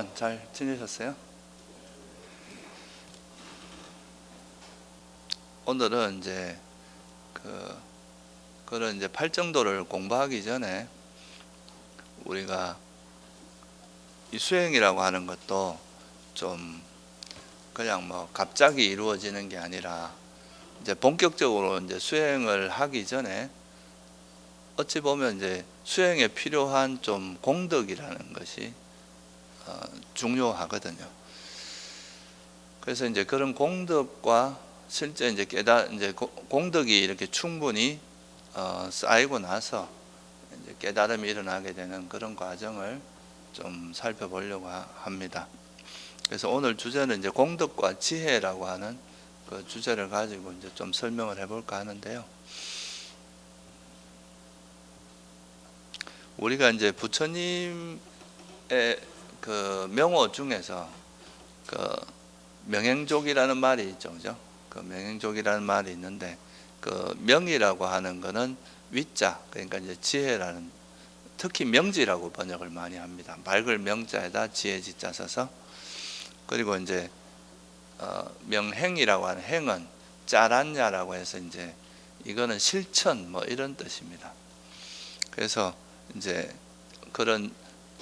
주간 잘 지내셨어요? 오늘은 이제 그런 이제 팔정도를 공부하기 전에 우리가 이 수행이라고 하는 것도 좀 그냥 뭐 갑자기 이루어지는 게 아니라 이제 본격적으로 이제 수행을 하기 전에 어찌 보면 이제 수행에 필요한 좀 공덕이라는 것이 중요하거든요. 그래서 이제 그런 공덕과 실제 이제 공덕이 이렇게 충분히 쌓이고 나서 이제 깨달음이 일어나게 되는 그런 과정을 좀 살펴보려고 합니다. 그래서 오늘 주제는 이제 공덕과 지혜라고 하는 그 주제를 가지고 이제 좀 설명을 해볼까 하는데요. 우리가 이제 부처님의 그 명호 중에서 그 명행족이라는 말이 있죠, 그죠? 그 명행족이라는 말이 있는데 그 명이라고 하는 거는 위자, 그러니까 이제 지혜라는, 특히 명지라고 번역을 많이 합니다. 맑을 명자에다 지혜 지자 써서. 그리고 이제 명행이라고 하는 행은 짜란냐라고 해서 이제 이거는 실천 뭐 이런 뜻입니다. 그래서 이제 그런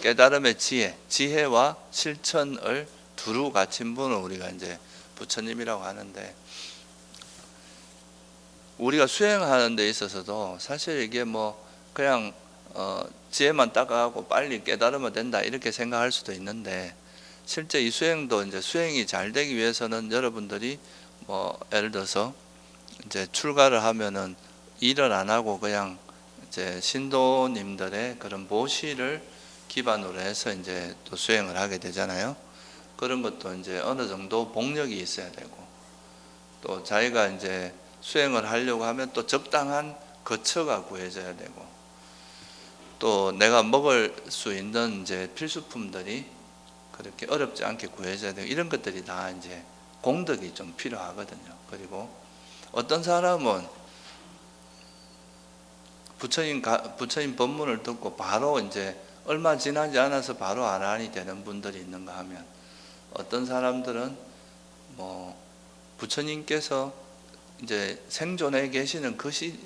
깨달음의 지혜와 실천을 두루 갖춘 분을 우리가 이제 부처님이라고 하는데, 우리가 수행하는 데 있어서도 사실 이게 뭐 그냥 지혜만 따가고 빨리 깨달으면 된다 이렇게 생각할 수도 있는데, 실제 이 수행도 이제 수행이 잘 되기 위해서는 여러분들이 뭐 예를 들어서 이제 출가를 하면은 일을 안 하고 그냥 이제 신도님들의 그런 보시를 기반으로 해서 이제 또 수행을 하게 되잖아요. 그런 것도 이제 어느 정도 복력이 있어야 되고, 또 자기가 이제 수행을 하려고 하면 또 적당한 거처가 구해져야 되고, 또 내가 먹을 수 있는 이제 필수품들이 그렇게 어렵지 않게 구해져야 되고, 이런 것들이 다 이제 공덕이 좀 필요하거든요. 그리고 어떤 사람은 부처님 법문을 듣고 바로 이제 얼마 지나지 않아서 바로 아라한이 되는 분들이 있는가 하면, 어떤 사람들은 뭐 부처님께서 이제 생존해 계시는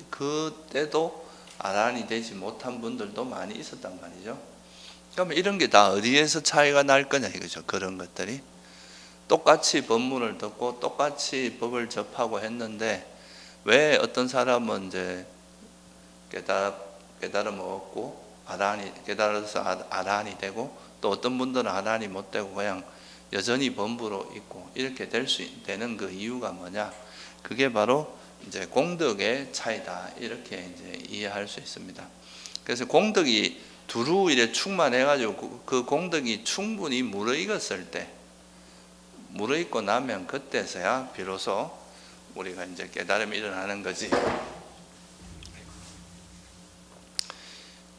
그때도 아라한이 되지 못한 분들도 많이 있었단 말이죠. 그러면 이런 게 다 어디에서 차이가 날 거냐 이거죠. 그런 것들이 똑같이 법문을 듣고 똑같이 법을 접하고 했는데 왜 어떤 사람은 이제 깨달음을 얻고 깨달아서 아라한이 되고, 또 어떤 분들은 아라한이 못 되고 그냥 여전히 범부로 있고, 이렇게 되는 그 이유가 뭐냐? 그게 바로 이제 공덕의 차이다, 이렇게 이제 이해할 수 있습니다. 그래서 공덕이 두루 이래 충만해가지고 그 공덕이 충분히 무르익었을 때, 무르익고 나면 그때서야 비로소 우리가 이제 깨달음이 일어나는 거지.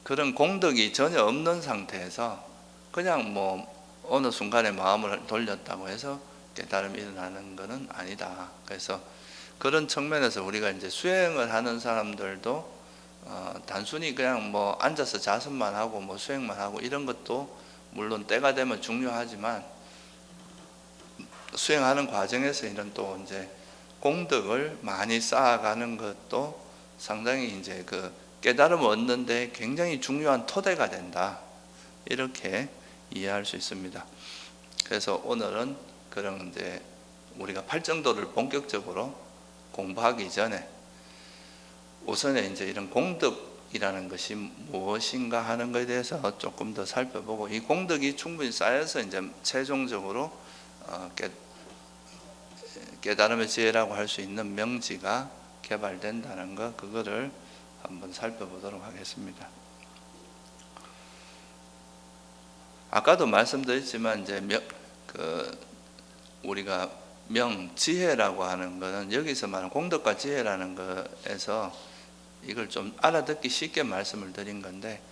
그런 공덕이 전혀 없는 상태에서 그냥 뭐 어느 순간에 마음을 돌렸다고 해서 깨달음이 일어나는 것은 아니다. 그래서 그런 측면에서 우리가 이제 수행을 하는 사람들도 단순히 그냥 뭐 앉아서 자습만 하고 뭐 수행만 하고 이런 것도 물론 때가 되면 중요하지만, 수행하는 과정에서 이런 또 이제 공덕을 많이 쌓아가는 것도 상당히 이제 그 깨달음을 얻는데 굉장히 중요한 토대가 된다, 이렇게 이해할 수 있습니다. 그래서 오늘은 그런 이제 우리가 팔정도를 본격적으로 공부하기 전에 우선에 이제 이런 공덕이라는 것이 무엇인가 하는 것에 대해서 조금 더 살펴보고, 이 공덕이 충분히 쌓여서 이제 최종적으로 깨달음의 지혜라고 할 수 있는 명지가 개발된다는 것, 그거를 한번 살펴보도록 하겠습니다. 아까도 말씀드렸지만 이제 우리가 지혜라고 하는 것은 여기서 말하는 공덕과 지혜라는 것에서 이걸 좀 알아듣기 쉽게 말씀을 드린 건데,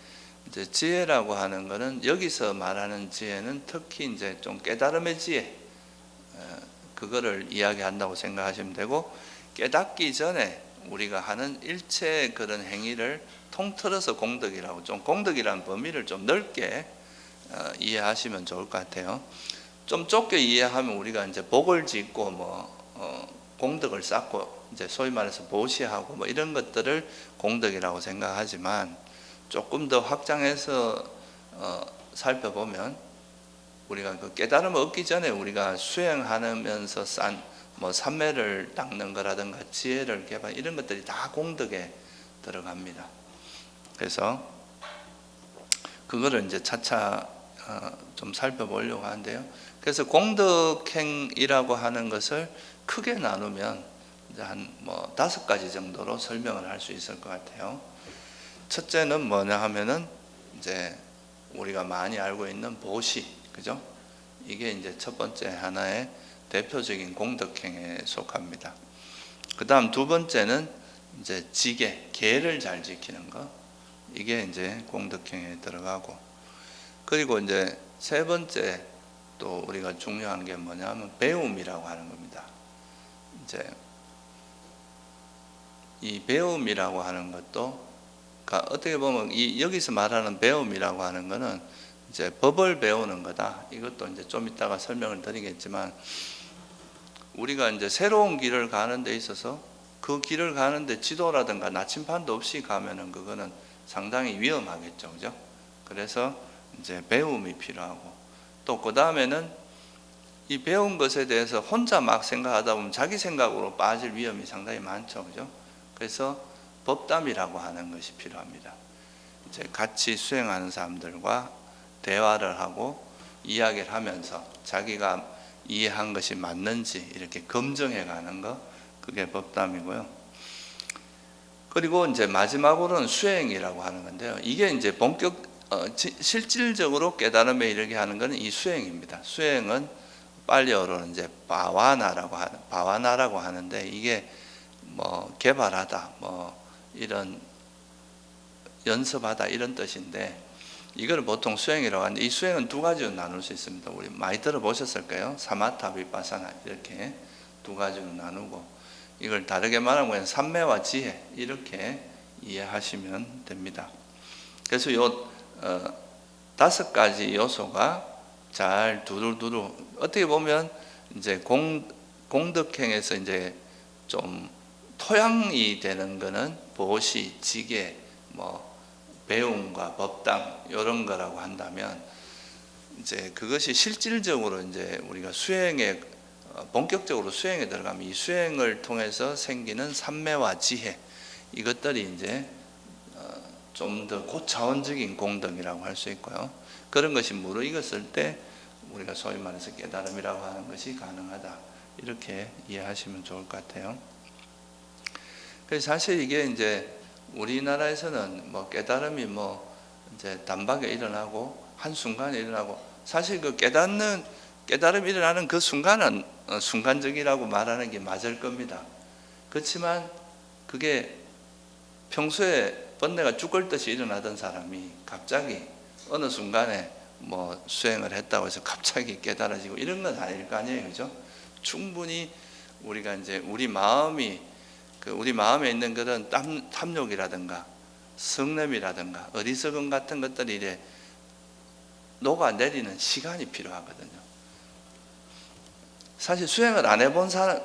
이제 지혜라고 하는 것은 여기서 말하는 지혜는 특히 이제 좀 깨달음의 지혜, 그거를 이야기한다고 생각하시면 되고, 깨닫기 전에 우리가 하는 일체 그런 행위를 통틀어서 공덕이라고, 좀 공덕이라는 범위를 좀 넓게 이해하시면 좋을 것 같아요. 좀 좁게 이해하면 우리가 이제 복을 짓고 공덕을 쌓고 이제 소위 말해서 보시하고 이런 것들을 공덕이라고 생각하지만, 조금 더 확장해서 살펴보면 우리가 그 깨달음을 얻기 전에 우리가 수행하면서 싼 삼매를 닦는 거라든가 지혜를 개발, 이런 것들이 다 공덕에 들어갑니다. 그래서 그거를 이제 차차 좀 살펴보려고 하는데요. 그래서 공덕행이라고 하는 것을 크게 나누면 이제 한 5가지 정도로 설명을 할 수 있을 것 같아요. 첫째는 뭐냐 하면은 이제 우리가 많이 알고 있는 보시, 그죠? 이게 이제 첫 번째 하나의 대표적인 공덕행에 속합니다. 그 다음 두 번째는 이제 지계, 계를 잘 지키는 거, 이게 이제 공덕행에 들어가고, 그리고 이제 세 번째 또 우리가 중요한 게 뭐냐면 배움이라고 하는 겁니다. 이제 이 배움이라고 하는 것도 어떻게 보면 여기서 말하는 배움이라고 하는 거는 이제 법을 배우는 거다. 이것도 이제 좀 이따가 설명을 드리겠지만, 우리가 이제 새로운 길을 가는 데 있어서 그 길을 가는데 지도라든가 나침반도 없이 가면은 그거는 상당히 위험하겠죠, 그죠? 그래서 이제 배움이 필요하고, 또 그 다음에는 이 배운 것에 대해서 혼자 막 생각하다 보면 자기 생각으로 빠질 위험이 상당히 많죠, 그죠? 그래서 법담이라고 하는 것이 필요합니다. 이제 같이 수행하는 사람들과 대화를 하고 이야기를 하면서 자기가 이해한 것이 맞는지 이렇게 검증해 가는 거, 그게 법담이고요. 그리고 이제 마지막으로는 수행이라고 하는 건데요. 이게 이제 실질적으로 깨달음에 이르게 하는 것은 이 수행입니다. 수행은 빨리어로는 이제 바와나라고 하는데, 이게 개발하다, 이런 연습하다, 이런 뜻인데, 이걸 보통 수행이라고 하는데, 이 수행은 두 가지로 나눌 수 있습니다. 우리 많이 들어보셨을 거예요. 사마타, 비파사나 이렇게 두 가지로 나누고, 이걸 다르게 말하면 삼매와 지혜, 이렇게 이해하시면 됩니다. 그래서 요 5가지 요소가 잘 두루두루, 어떻게 보면 이제 공덕행에서 이제 좀 토양이 되는 거는 보시, 지계, 배움과 법당, 이런 거라고 한다면, 이제 그것이 실질적으로 이제 우리가 수행에 본격적으로 수행에 들어가면 이 수행을 통해서 생기는 삼매와 지혜, 이것들이 이제 좀 더 고차원적인 공덕이라고 할 수 있고요. 그런 것이 무르익었을 때 우리가 소위 말해서 깨달음이라고 하는 것이 가능하다, 이렇게 이해하시면 좋을 것 같아요. 그래서 사실 이게 이제 우리나라에서는 깨달음이 이제 단박에 일어나고 한순간에 일어나고, 사실 그 깨달음이 일어나는 그 순간은 순간적이라고 말하는 게 맞을 겁니다. 그렇지만 그게 평소에 번뇌가 죽을듯이 일어나던 사람이 갑자기 어느 순간에 수행을 했다고 해서 갑자기 깨달아지고 이런 건 아닐 거 아니에요, 그죠? 충분히 우리가 이제 우리 마음에 있는 그런 탐욕이라든가 성냄이라든가 어리석음 같은 것들이 이래 녹아내리는 시간이 필요하거든요. 사실 수행을 안 해본 사람,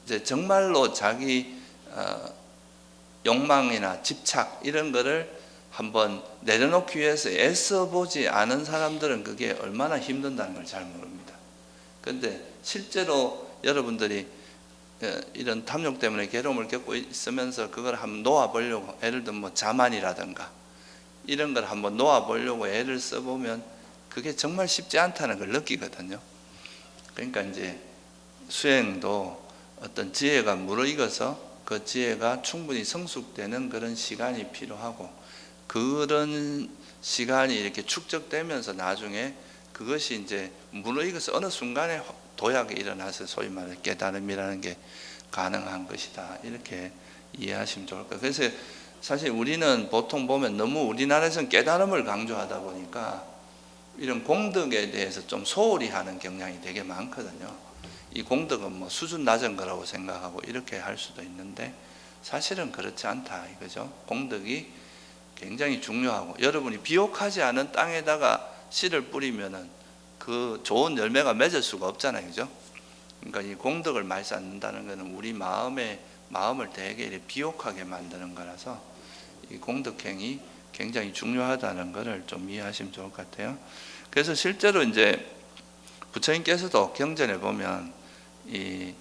이제 정말로 자기 욕망이나 집착, 이런 거를 한번 내려놓기 위해서 애써보지 않은 사람들은 그게 얼마나 힘든다는 걸 잘 모릅니다. 그런데 실제로 여러분들이 이런 탐욕 때문에 괴로움을 겪고 있으면서 그걸 한번 놓아보려고, 예를 들면 자만이라든가 이런 걸 한번 놓아보려고 애를 써보면 그게 정말 쉽지 않다는 걸 느끼거든요. 그러니까 이제 수행도 어떤 지혜가 무르익어서 그 지혜가 충분히 성숙되는 그런 시간이 필요하고, 그런 시간이 이렇게 축적되면서 나중에 그것이 이제 무르익어서 어느 순간에 도약이 일어나서 소위 말해 깨달음이라는 게 가능한 것이다, 이렇게 이해하시면 좋을 거예요. 그래서 사실 우리는 보통 보면 너무 우리나라에서는 깨달음을 강조하다 보니까 이런 공덕에 대해서 좀 소홀히 하는 경향이 되게 많거든요. 이 공덕은 수준 낮은 거라고 생각하고 이렇게 할 수도 있는데, 사실은 그렇지 않다, 이거죠. 공덕이 굉장히 중요하고, 여러분이 비옥하지 않은 땅에다가 씨를 뿌리면은 그 좋은 열매가 맺을 수가 없잖아요, 그죠? 그러니까 이 공덕을 많이 쌓는다는 것은 우리 마음을 되게 비옥하게 만드는 거라서 이 공덕행이 굉장히 중요하다는 것을 좀 이해하시면 좋을 것 같아요. 그래서 실제로 이제 부처님께서도 경전에 보면 이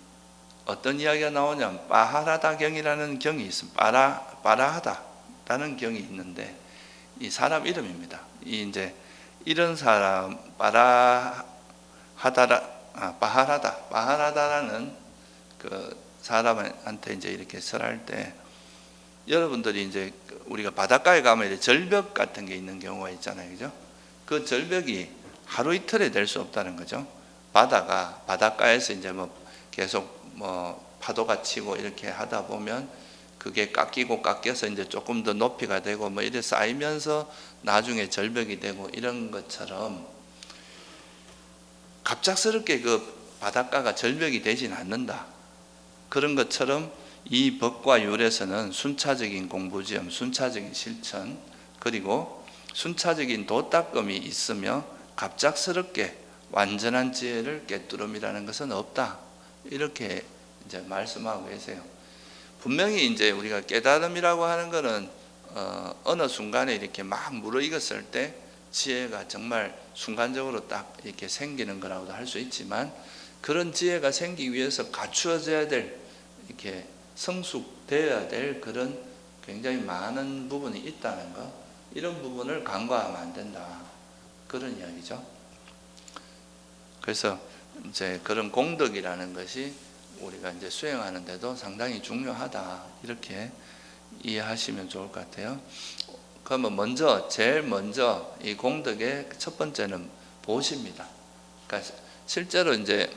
어떤 이야기가 나오냐면 빠하라다경이라는 경이 있습니다. 빠라하다라는 경이 있는데 이 사람 이름입니다. 이 이제 이런 사람 빠하라다라는 그 사람한테 이제 이렇게 설할 때 여러분들이 이제 우리가 바닷가에 가면 이제 절벽 같은 게 있는 경우가 있잖아요, 그죠? 그 절벽이 하루 이틀에 될 수 없다는 거죠. 바닷가에서 이제 뭐 계속 뭐 파도가 치고 이렇게 하다 보면 그게 깎여서 이제 조금 더 높이가 되고 뭐 이래 쌓이면서 나중에 절벽이 되고 이런 것처럼 갑작스럽게 그 바닷가가 절벽이 되진 않는다. 그런 것처럼 이 법과 율에서는 순차적인 공부지엄, 순차적인 실천, 그리고 순차적인 도닦음이 있으며 갑작스럽게 완전한 지혜를 깨뜨림이라는 것은 없다. 이렇게 이제 말씀하고 계세요. 분명히 이제 우리가 깨달음이라고 하는 것은 어느 순간에 이렇게 막 무르익었을 때 지혜가 정말 순간적으로 딱 이렇게 생기는 거라고도 할 수 있지만 그런 지혜가 생기기 위해서 갖추어져야 될 이렇게 성숙되어야 될 그런 굉장히 많은 부분이 있다는 거, 이런 부분을 간과하면 안 된다. 그런 이야기죠. 그래서 이제 그런 공덕이라는 것이 우리가 이제 수행하는데도 상당히 중요하다. 이렇게 이해하시면 좋을 것 같아요. 그러면 제일 먼저 이 공덕의 첫 번째는 보시입니다. 그러니까 실제로 이제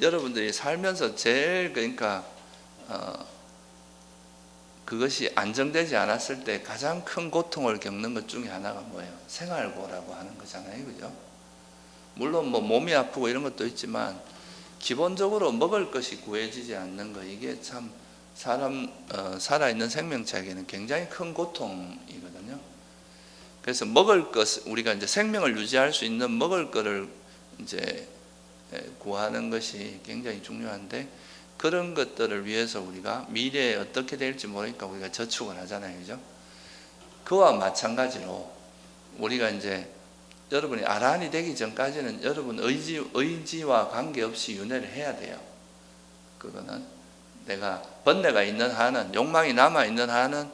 여러분들이 살면서 제일 그러니까 그것이 안정되지 않았을 때 가장 큰 고통을 겪는 것 중에 하나가 뭐예요? 생활고라고 하는 거잖아요, 그죠? 물론 뭐 몸이 아프고 이런 것도 있지만 기본적으로 먹을 것이 구해지지 않는 거, 이게 참 살아있는 생명체에게는 굉장히 큰 고통이거든요. 그래서 먹을 것, 우리가 이제 생명을 유지할 수 있는 먹을 것을 이제 구하는 것이 굉장히 중요한데, 그런 것들을 위해서 우리가 미래에 어떻게 될지 모르니까 우리가 저축을 하잖아요, 그죠? 그와 마찬가지로 우리가 이제 여러분이 아란이 되기 전까지는 여러분 의지와 관계없이 윤회를 해야 돼요. 그거는 내가 번뇌가 있는 한은, 욕망이 남아있는 한은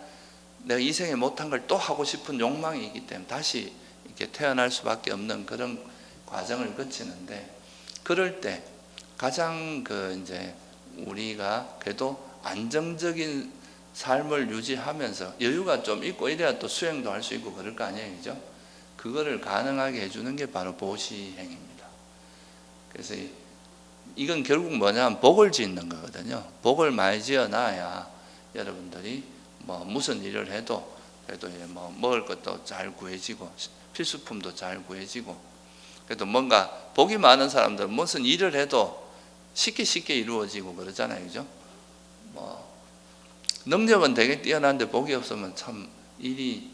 내가 이 생에 못한 걸 또 하고 싶은 욕망이 있기 때문에 다시 이렇게 태어날 수밖에 없는 그런 과정을 거치는데, 그럴 때 가장 이제 우리가 그래도 안정적인 삶을 유지하면서 여유가 좀 있고 이래야 또 수행도 할 수 있고 그럴 거 아니에요, 그죠? 그거를 가능하게 해주는 게 바로 보시행입니다. 그래서 이건 결국 뭐냐면 복을 짓는 거거든요. 복을 많이 지어놔야 여러분들이 뭐 무슨 일을 해도 그래도 뭐 먹을 것도 잘 구해지고 필수품도 잘 구해지고, 그래도 뭔가 복이 많은 사람들은 무슨 일을 해도 쉽게 이루어지고 그러잖아요, 그죠? 뭐 능력은 되게 뛰어난데 복이 없으면 참 일이,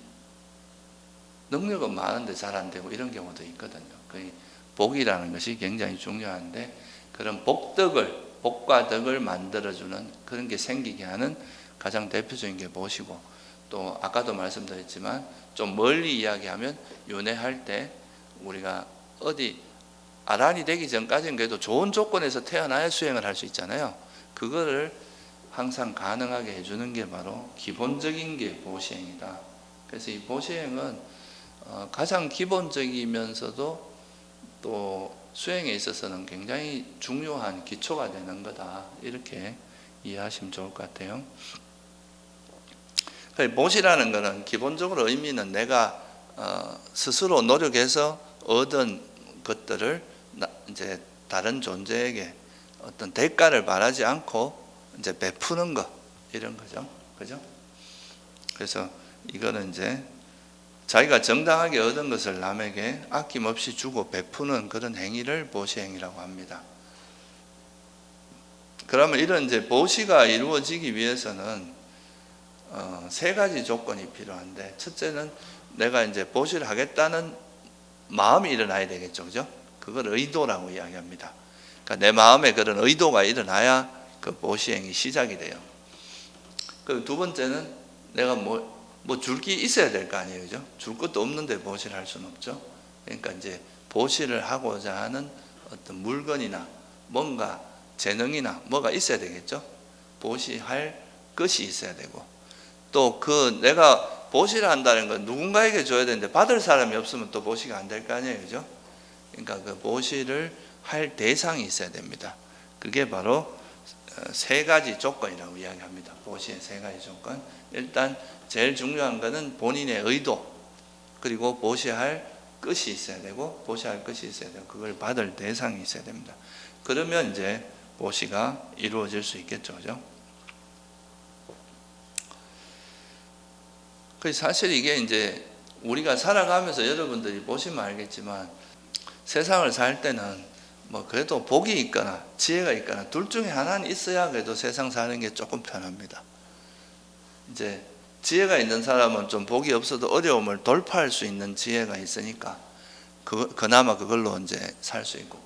능력은 많은데 잘 안 되고 이런 경우도 있거든요. 그 복이라는 것이 굉장히 중요한데, 그런 복과 덕을 만들어주는 그런 게 생기게 하는 가장 대표적인 게 보시고, 또 아까도 말씀드렸지만 좀 멀리 이야기하면 윤회할 때 우리가 어디 아란이 되기 전까지는 그래도 좋은 조건에서 태어나야 수행을 할 수 있잖아요. 그거를 항상 가능하게 해주는 게 바로 기본적인 게 보시행이다. 그래서 이 보시행은 가장 기본적이면서도 또 수행에 있어서는 굉장히 중요한 기초가 되는 거다. 이렇게 이해하시면 좋을 것 같아요. 보시라는 것은 기본적으로 의미는 내가 스스로 노력해서 얻은 것들을 이제 다른 존재에게 어떤 대가를 바라지 않고 이제 베푸는 것, 이런 거죠. 그죠? 그래서 이거는 이제 자기가 정당하게 얻은 것을 남에게 아낌없이 주고 베푸는 그런 행위를 보시행위라고 합니다. 그러면 이런 이제 보시가 이루어지기 위해서는 세 가지 조건이 필요한데, 첫째는 내가 이제 보시를 하겠다는 마음이 일어나야 되겠죠, 그죠? 그걸 의도라고 이야기합니다. 그러니까 내 마음에 그런 의도가 일어나야 그 보시행이 시작이 돼요. 그리고 두 번째는 내가 뭐 줄 게 있어야 될 거 아니에요, 그죠? 줄 것도 없는데 보시를 할 수는 없죠. 그러니까 이제 보시를 하고자 하는 어떤 물건이나 뭔가 재능이나 뭐가 있어야 되겠죠. 보시할 것이 있어야 되고, 또 그 내가 보시를 한다는 건 누군가에게 줘야 되는데 받을 사람이 없으면 또 보시가 안 될 거 아니에요, 그죠? 그러니까 그 보시를 할 대상이 있어야 됩니다. 그게 바로 세 가지 조건이라고 이야기합니다. 보시의 세 가지 조건. 일단 제일 중요한 것은 본인의 의도, 그리고 보시할 것이 있어야 되고, 보시할 것이 있어야 되고, 그걸 받을 대상이 있어야 됩니다. 그러면 이제 보시가 이루어질 수 있겠죠, 그죠? 사실 이게 이제 우리가 살아가면서 여러분들이 보시면 알겠지만, 세상을 살 때는 뭐 그래도 복이 있거나 지혜가 있거나 둘 중에 하나는 있어야 그래도 세상 사는 게 조금 편합니다. 이제 지혜가 있는 사람은 좀 복이 없어도 어려움을 돌파할 수 있는 지혜가 있으니까 그나마 그걸로 이제 살 수 있고,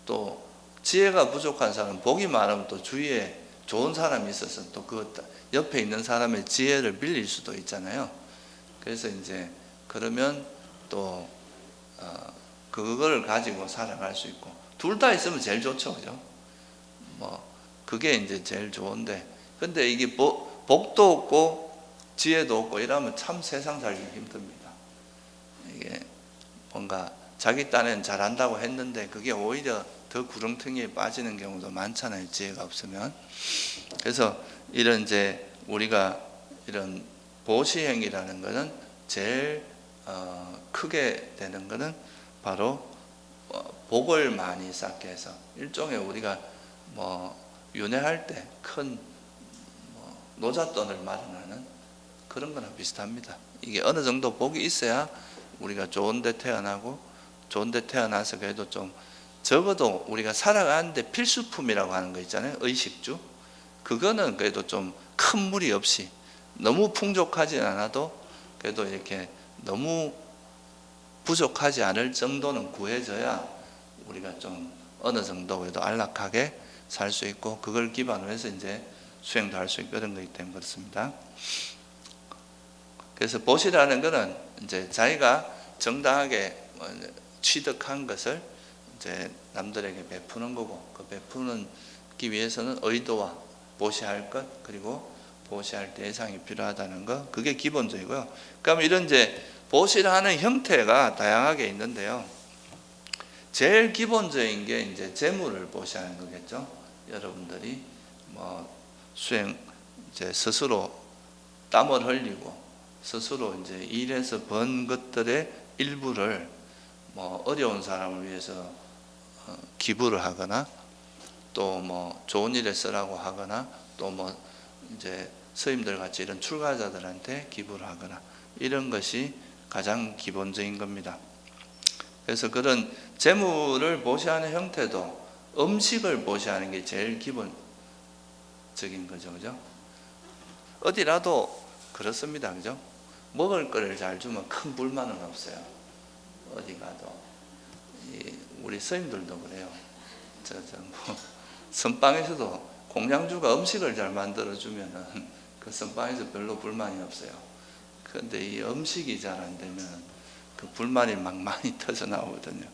또 지혜가 부족한 사람은 복이 많으면 또 주위에 좋은 사람이 있어서 또 그 옆에 있는 사람의 지혜를 빌릴 수도 있잖아요. 그래서 이제 그러면 또 그걸 가지고 살아갈 수 있고, 둘 다 있으면 제일 좋죠, 그죠? 뭐 그게 이제 제일 좋은데, 근데 이게 복도 없고 지혜도 없고 이러면 참 세상 살기 힘듭니다. 이게 뭔가 자기 딴엔 잘한다고 했는데 그게 오히려 더 구렁텅이에 빠지는 경우도 많잖아요, 지혜가 없으면. 그래서 이런 이제 우리가 이런 보시행이라는 것은 제일 크게 되는 것은 바로 복을 많이 쌓게 해서, 일종의 우리가 뭐 윤회할 때 큰 노잣돈을 마련하는 그런 거랑 비슷합니다. 이게 어느 정도 복이 있어야 우리가 좋은 데 태어나고, 좋은 데 태어나서 그래도 좀 적어도 우리가 살아가는데 필수품이라고 하는 거 있잖아요, 의식주. 그거는 그래도 좀 큰 무리 없이 너무 풍족하지 않아도 그래도 이렇게 너무 부족하지 않을 정도는 구해져야 우리가 좀 어느 정도 그래도 안락하게 살 수 있고, 그걸 기반으로 해서 이제 수행도 할 수 있고 그런 거기 때문에 그렇습니다. 그래서 보시라는 것은 이제 자기가 정당하게 취득한 것을 이제 남들에게 베푸는 거고, 그 베푸기 위해서는 의도와 보시할 것, 그리고 보시할 대상이 필요하다는 것, 그게 기본적이고요. 그러면 이런 이제 보시를 하는 형태가 다양하게 있는데요. 제일 기본적인 게 이제 재물을 보시하는 거겠죠. 여러분들이 뭐 수행 이제 스스로 땀을 흘리고 스스로 이제 일해서 번 것들의 일부를 뭐 어려운 사람을 위해서 기부를 하거나, 또 뭐 좋은 일에 쓰라고 하거나, 또 뭐 이제 스님들 같이 이런 출가자들한테 기부를 하거나, 이런 것이 가장 기본적인 겁니다. 그래서 그런 재물을 보시하는 형태도 음식을 보시하는 게 제일 기본적인 거죠, 그죠? 어디라도 그렇습니다, 그죠? 먹을 거를 잘 주면 큰 불만은 없어요. 어디 가도. 우리 스님들도 그래요. 뭐 선방에서도 공양주가 음식을 잘 만들어주면은 그 선방에서 별로 불만이 없어요. 그런데 이 음식이 잘 안 되면 그 불만이 막 많이 터져 나오거든요.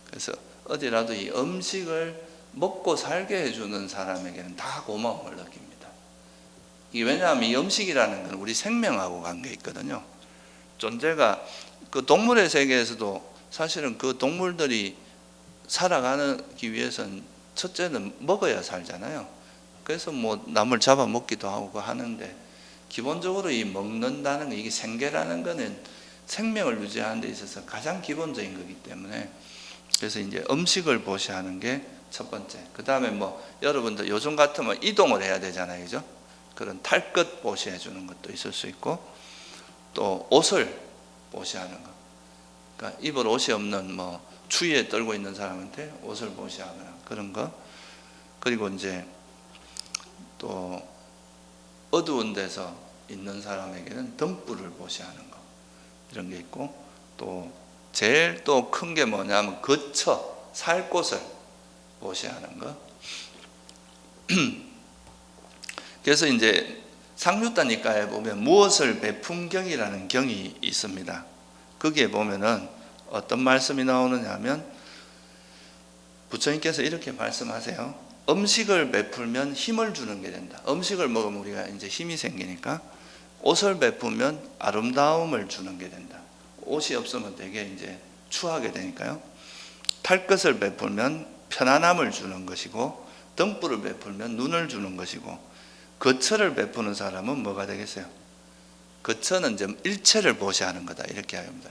그래서 어디라도 이 음식을 먹고 살게 해주는 사람에게는 다 고마움을 느낍니다. 이게 왜냐하면 이 음식이라는 건 우리 생명하고 관계 있거든요. 존재가 그 동물의 세계에서도 사실은 그 동물들이 살아가기 위해서는 첫째는 먹어야 살잖아요. 그래서 뭐 남을 잡아 먹기도 하고 하는데, 기본적으로 이 먹는다는 거, 이게 생계라는 거는 생명을 유지하는 데 있어서 가장 기본적인 거기 때문에, 그래서 이제 음식을 보시하는 게 첫 번째. 그 다음에 뭐 여러분들 요즘 같으면 이동을 해야 되잖아요, 그죠? 그런 탈 것 보시해 주는 것도 있을 수 있고, 또 옷을 보시하는 거. 그러니까 입을 옷이 없는 뭐 추위에 떨고 있는 사람한테 옷을 보시하거나 그런 거. 그리고 이제 또 어두운 데서 있는 사람에게는 등불을 보시하는 거, 이런 게 있고, 또 제일 또 큰 게 뭐냐면 거처, 살 곳을 보시하는 거. 그래서 이제 상류단니까에 보면 무엇을 베푼경이라는 경이 있습니다. 거기에 보면은 어떤 말씀이 나오느냐 하면 부처님께서 이렇게 말씀하세요. 음식을 베풀면 힘을 주는 게 된다. 음식을 먹으면 우리가 이제 힘이 생기니까 옷을 베풀면 아름다움을 주는 게 된다. 옷이 없으면 되게 이제 추하게 되니까요. 탈 것을 베풀면 편안함을 주는 것이고 등불을 베풀면 눈을 주는 것이고 거처를 베푸는 사람은 뭐가 되겠어요? 거처는 이제 일체를 보시하는 거다 이렇게 합니다.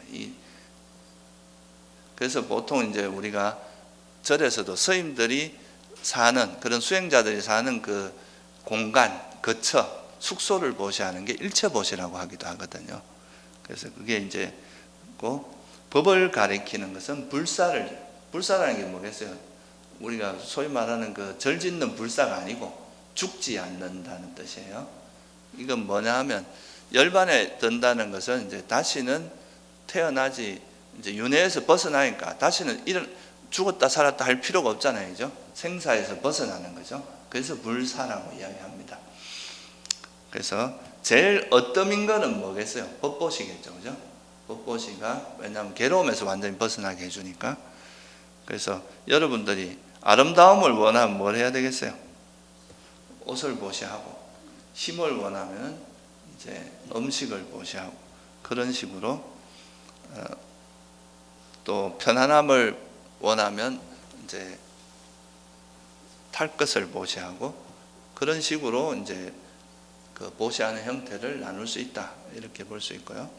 그래서 보통 이제 우리가 절에서도 스님들이 사는 그런 수행자들이 사는 그 공간, 거처, 숙소를 보시하는 게 일체 보시라고 하기도 하거든요. 그래서 그게 이제 법을 가리키는 것은 불사라는 게 뭐겠어요? 우리가 소위 말하는 그 절짓는 불사가 아니고 죽지 않는다는 뜻이에요. 이건 뭐냐 하면 열반에 든다는 것은 이제 다시는 태어나지 이제 윤회에서 벗어나니까 다시는 죽었다 살았다 할 필요가 없잖아요. 그죠? 생사에서 벗어나는 거죠. 그래서 불사라고 이야기합니다. 그래서 제일 어떠민 거는 뭐겠어요? 법보시겠죠. 그죠? 법보시가 왜냐하면 괴로움에서 완전히 벗어나게 해주니까. 그래서 여러분들이 아름다움을 원하면 뭘 해야 되겠어요? 옷을 보시하고, 힘을 원하면 이제 음식을 보시하고, 그런 식으로 또 편안함을 원하면 이제 탈 것을 보시하고, 그런 식으로 이제 그 보시하는 형태를 나눌 수 있다 이렇게 볼 수 있고요.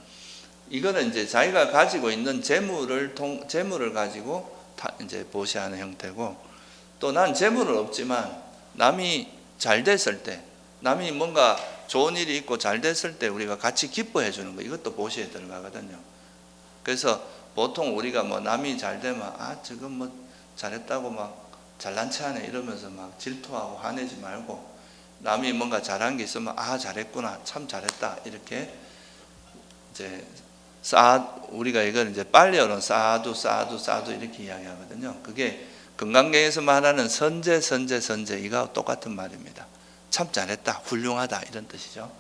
이거는 이제 자기가 가지고 있는 재물을 가지고 이제 보시하는 형태고, 또 난 재물은 없지만 남이 잘 됐을 때, 남이 뭔가 좋은 일이 있고 잘 됐을 때 우리가 같이 기뻐해 주는 거, 이것도 보시에 들어가거든요. 그래서 보통 우리가 뭐 남이 잘 되면 저건 뭐 잘했다고 막 잘난 체하네 이러면서 막 질투하고 화내지 말고, 남이 뭔가 잘한 게 있으면 잘했구나, 참 잘했다 이렇게 이제 우리가 이걸 이제 빨리어는 사두 이렇게 이야기하거든요. 그게 금강경에서 말하는 선제 이거 똑같은 말입니다. 참 잘했다, 훌륭하다 이런 뜻이죠.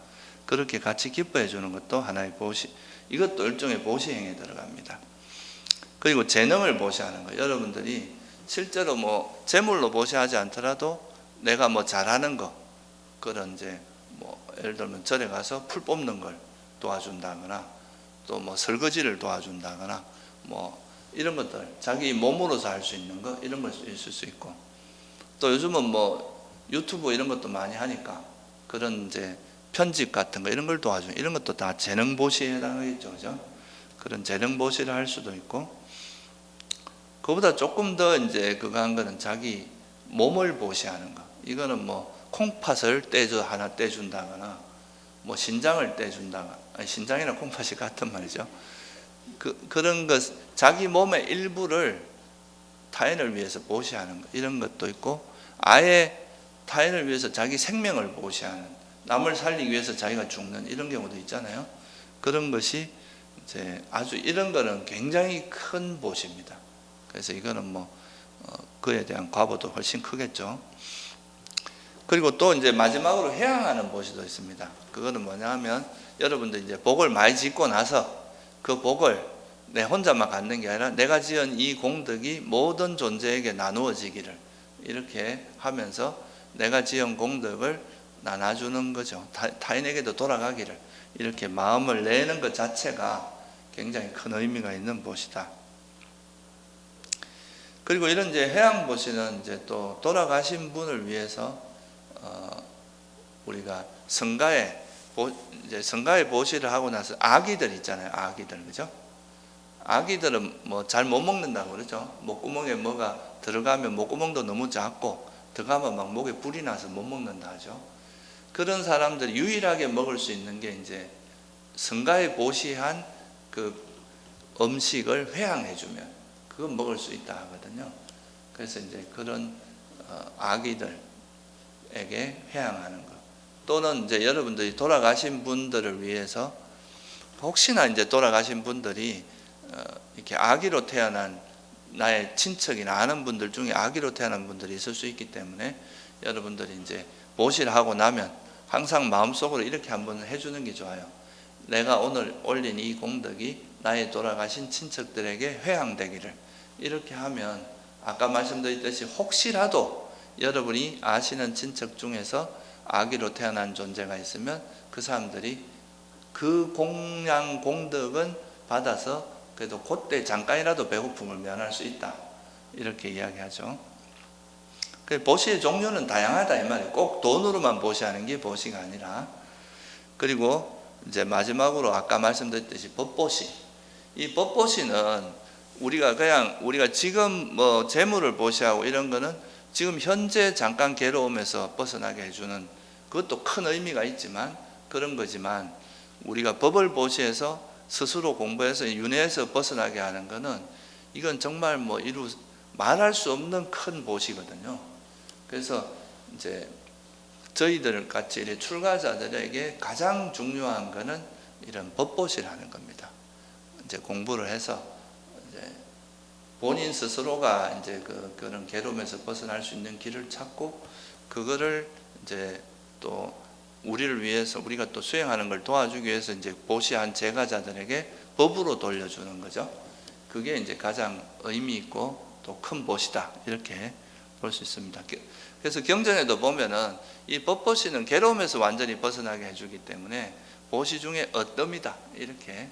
그렇게 같이 기뻐해 주는 것도 하나의 보시, 이것도 일종의 보시행에 들어갑니다. 그리고 재능을 보시하는 거. 여러분들이 실제로 뭐 재물로 보시하지 않더라도 내가 뭐 잘하는 거, 그런 이제 뭐 예를 들면 절에 가서 풀 뽑는 걸 도와준다거나, 또 뭐 설거지를 도와준다거나, 뭐 이런 것들 자기 몸으로서 할 수 있는 거, 이런 걸 있을 수 있고, 또 요즘은 뭐 유튜브 이런 것도 많이 하니까 그런 이제 편집 같은 거 이런 걸 도와주는, 이런 것도 다 재능 보시에 해당하겠죠. 그죠? 그런 재능 보시를 할 수도 있고, 그보다 조금 더 이제 그거 한 거는 자기 몸을 보시하는 거. 이거는 뭐 콩팥을 하나 떼준다거나, 뭐 신장을 떼준다거나, 신장이랑 콩팥이 같은 말이죠. 그런 것, 자기 몸의 일부를 타인을 위해서 보시하는 것, 이런 것도 있고, 아예 타인을 위해서 자기 생명을 보시하는, 남을 살리기 위해서 자기가 죽는 이런 경우도 있잖아요. 그런 것이 이제 아주, 이런 거는 굉장히 큰 보시입니다. 그래서 이거는 뭐 그에 대한 과보도 훨씬 크겠죠. 그리고 또 이제 마지막으로 회항하는 보시도 있습니다. 그거는 뭐냐 하면 여러분들 이제 복을 많이 짓고 나서 그 복을 내 혼자만 갖는 게 아니라 내가 지은 이 공덕이 모든 존재에게 나누어지기를, 이렇게 하면서 내가 지은 공덕을 나눠주는 거죠. 타인에게도 돌아가기를, 이렇게 마음을 내는 것 자체가 굉장히 큰 의미가 있는 보시다. 그리고 이런 이제 해양 보시는 이제 또 돌아가신 분을 위해서 우리가 성가에 보시를 하고 나서 아기들 있잖아요. 아기들, 그죠? 아기들은 뭐 잘 못 먹는다고 그러죠. 목구멍에 뭐가 들어가면 목구멍도 너무 작고 들어가면 막 목에 불이 나서 못 먹는다 하죠. 그런 사람들이 유일하게 먹을 수 있는 게 이제 성가에 보시한 그 음식을 회양해주면 그건 먹을 수 있다 하거든요. 그래서 이제 그런 아기들에게 회양하는 것, 또는 이제 여러분들이 돌아가신 분들을 위해서 혹시나 이제 돌아가신 분들이 이렇게 아기로 태어난 나의 친척이나 아는 분들 중에 아기로 태어난 분들이 있을 수 있기 때문에 여러분들이 이제 보시를 하고 나면 항상 마음속으로 이렇게 한번 해주는 게 좋아요. 내가 오늘 올린 이 공덕이 나의 돌아가신 친척들에게 회항되기를. 이렇게 하면 아까 말씀드렸듯이 혹시라도 여러분이 아시는 친척 중에서 아기로 태어난 존재가 있으면 그 사람들이 그 공양 공덕은 받아서 그래도 그때 잠깐이라도 배고픔을 면할 수 있다, 이렇게 이야기하죠. 보시의 종류는 다양하다 이 말이에요. 꼭 돈으로만 보시하는 게 보시가 아니라. 그리고 이제 마지막으로 아까 말씀드렸듯이 법보시. 이 법보시는 우리가 지금 뭐 재물을 보시하고 이런 거는 지금 현재 잠깐 괴로움에서 벗어나게 해주는, 그것도 큰 의미가 있지만 그런 거지만, 우리가 법을 보시해서 스스로 공부해서 윤회에서 벗어나게 하는 거는 이건 정말 뭐 말할 수 없는 큰 보시거든요. 그래서 이제 저희들 같이 이렇게 출가자들에게 가장 중요한 거는 이런 법보시라는 겁니다. 이제 공부를 해서 이제 본인 스스로가 이제 그런 괴로움에서 벗어날 수 있는 길을 찾고, 그거를 이제 또 우리를 위해서, 우리가 또 수행하는 걸 도와주기 위해서 이제 보시한 제가자들에게 법으로 돌려주는 거죠. 그게 이제 가장 의미 있고 또 큰 보시다, 이렇게 볼 수 있습니다. 그래서 경전에도 보면은 이 법보시는 괴로움에서 완전히 벗어나게 해주기 때문에 보시 중에 어뜸이다, 이렇게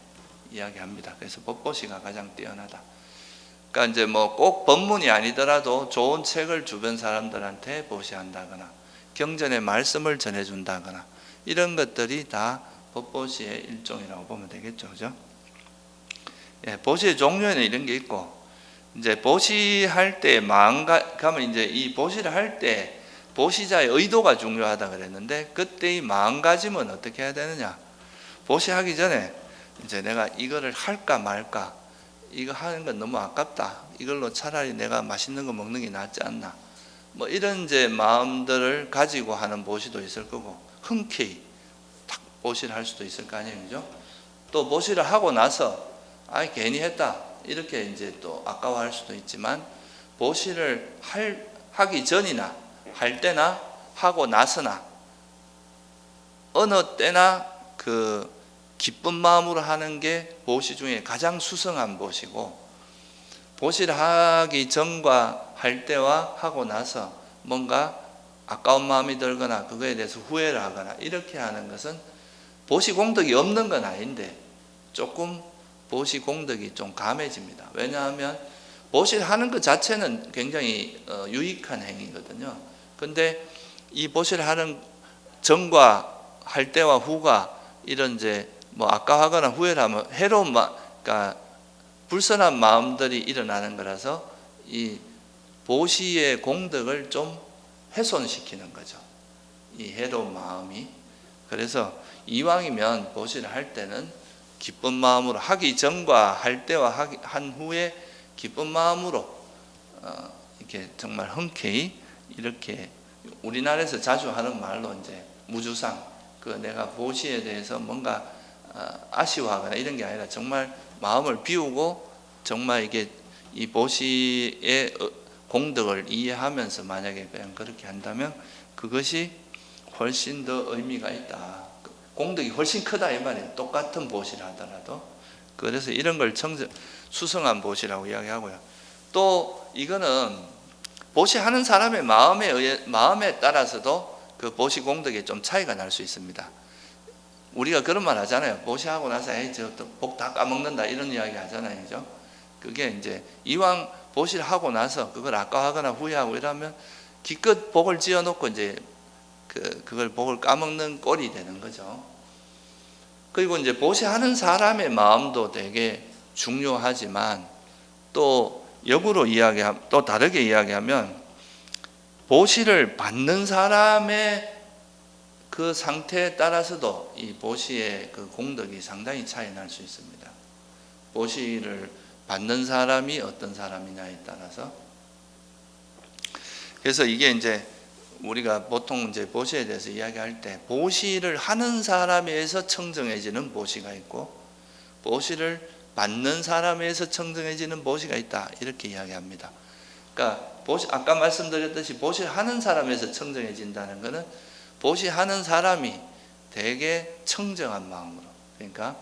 이야기합니다. 그래서 법보시가 가장 뛰어나다. 그러니까 이제 뭐 꼭 법문이 아니더라도 좋은 책을 주변 사람들한테 보시한다거나 경전의 말씀을 전해준다거나 이런 것들이 다 법보시의 일종이라고 보면 되겠죠, 그죠? 예, 보시의 종류에는 이런 게 있고, 이제 보시할 때 가면 이제 이 보시를 할 때 보시자의 의도가 중요하다 그랬는데, 그때의 마음가짐은 어떻게 해야 되느냐? 보시하기 전에 이제 내가 이거를 할까 말까, 이거 하는 건 너무 아깝다, 이걸로 차라리 내가 맛있는 거 먹는 게 낫지 않나, 뭐 이런 이제 마음들을 가지고 하는 보시도 있을 거고, 흔쾌히 탁 보시를 할 수도 있을 거 아니에요, 그죠? 또 보시를 하고 나서 괜히 했다, 이렇게 이제 또 아까워할 수도 있지만, 보시를 하기 전이나 할 때나 하고 나서나 어느 때나 그 기쁜 마음으로 하는 게 보시 중에 가장 수성한 보시고, 보시를 하기 전과 할 때와 하고 나서 뭔가 아까운 마음이 들거나 그거에 대해서 후회를 하거나 이렇게 하는 것은 보시 공덕이 없는 건 아닌데 조금 보시 공덕이 좀 감해집니다. 왜냐하면 보시를 하는 것 자체는 굉장히 유익한 행위거든요. 근데 이 보시를 하는 전과 할 때와 후가 이런 이제 뭐 아까워하거나 후회를 하면 해로운 그러니까 불선한 마음들이 일어나는 거라서 이 보시의 공덕을 좀 훼손시키는 거죠, 이 해로운 마음이. 그래서 이왕이면 보시를 할 때는 기쁜 마음으로, 하기 전과 할 때와 한 후에 기쁜 마음으로 이렇게 정말 흔쾌히, 이렇게 우리나라에서 자주 하는 말로 이제 무주상, 그 내가 보시에 대해서 뭔가 아쉬워하거나 이런 게 아니라 정말 마음을 비우고 정말 이게 이 보시의 공덕을 이해하면서 만약에 그냥 그렇게 한다면 그것이 훨씬 더 의미가 있다, 공덕이 훨씬 크다 이 말이에요, 똑같은 보시를 하더라도. 그래서 이런 걸 수성한 보시라고 이야기하고요. 또 이거는 보시하는 사람의 마음에 따라서도 그 보시 공덕에 좀 차이가 날 수 있습니다. 우리가 그런 말 하잖아요. 보시하고 나서 저 복 다 까먹는다, 이런 이야기 하잖아요, 그죠? 그게 이제 이왕 보시를 하고 나서 그걸 아까워하거나 후회하고 이러면 기껏 복을 지어놓고 이제 그걸 복을 까먹는 꼴이 되는 거죠. 그리고 이제 보시하는 사람의 마음도 되게 중요하지만, 또 역으로 또 다르게 이야기하면 보시를 받는 사람의 그 상태에 따라서도 이 보시의 그 공덕이 상당히 차이 날 수 있습니다. 보시를 받는 사람이 어떤 사람이냐에 따라서. 그래서 이게 이제 우리가 보통 이제 보시에 대해서 이야기할 때 보시를 하는 사람에 의해서 청정해지는 보시가 있고, 보시를 받는 사람에서 청정해지는 보시가 있다, 이렇게 이야기합니다. 그러니까 아까 말씀드렸듯이 보시하는 사람에서 청정해진다는 것은 보시하는 사람이 되게 청정한 마음으로, 그러니까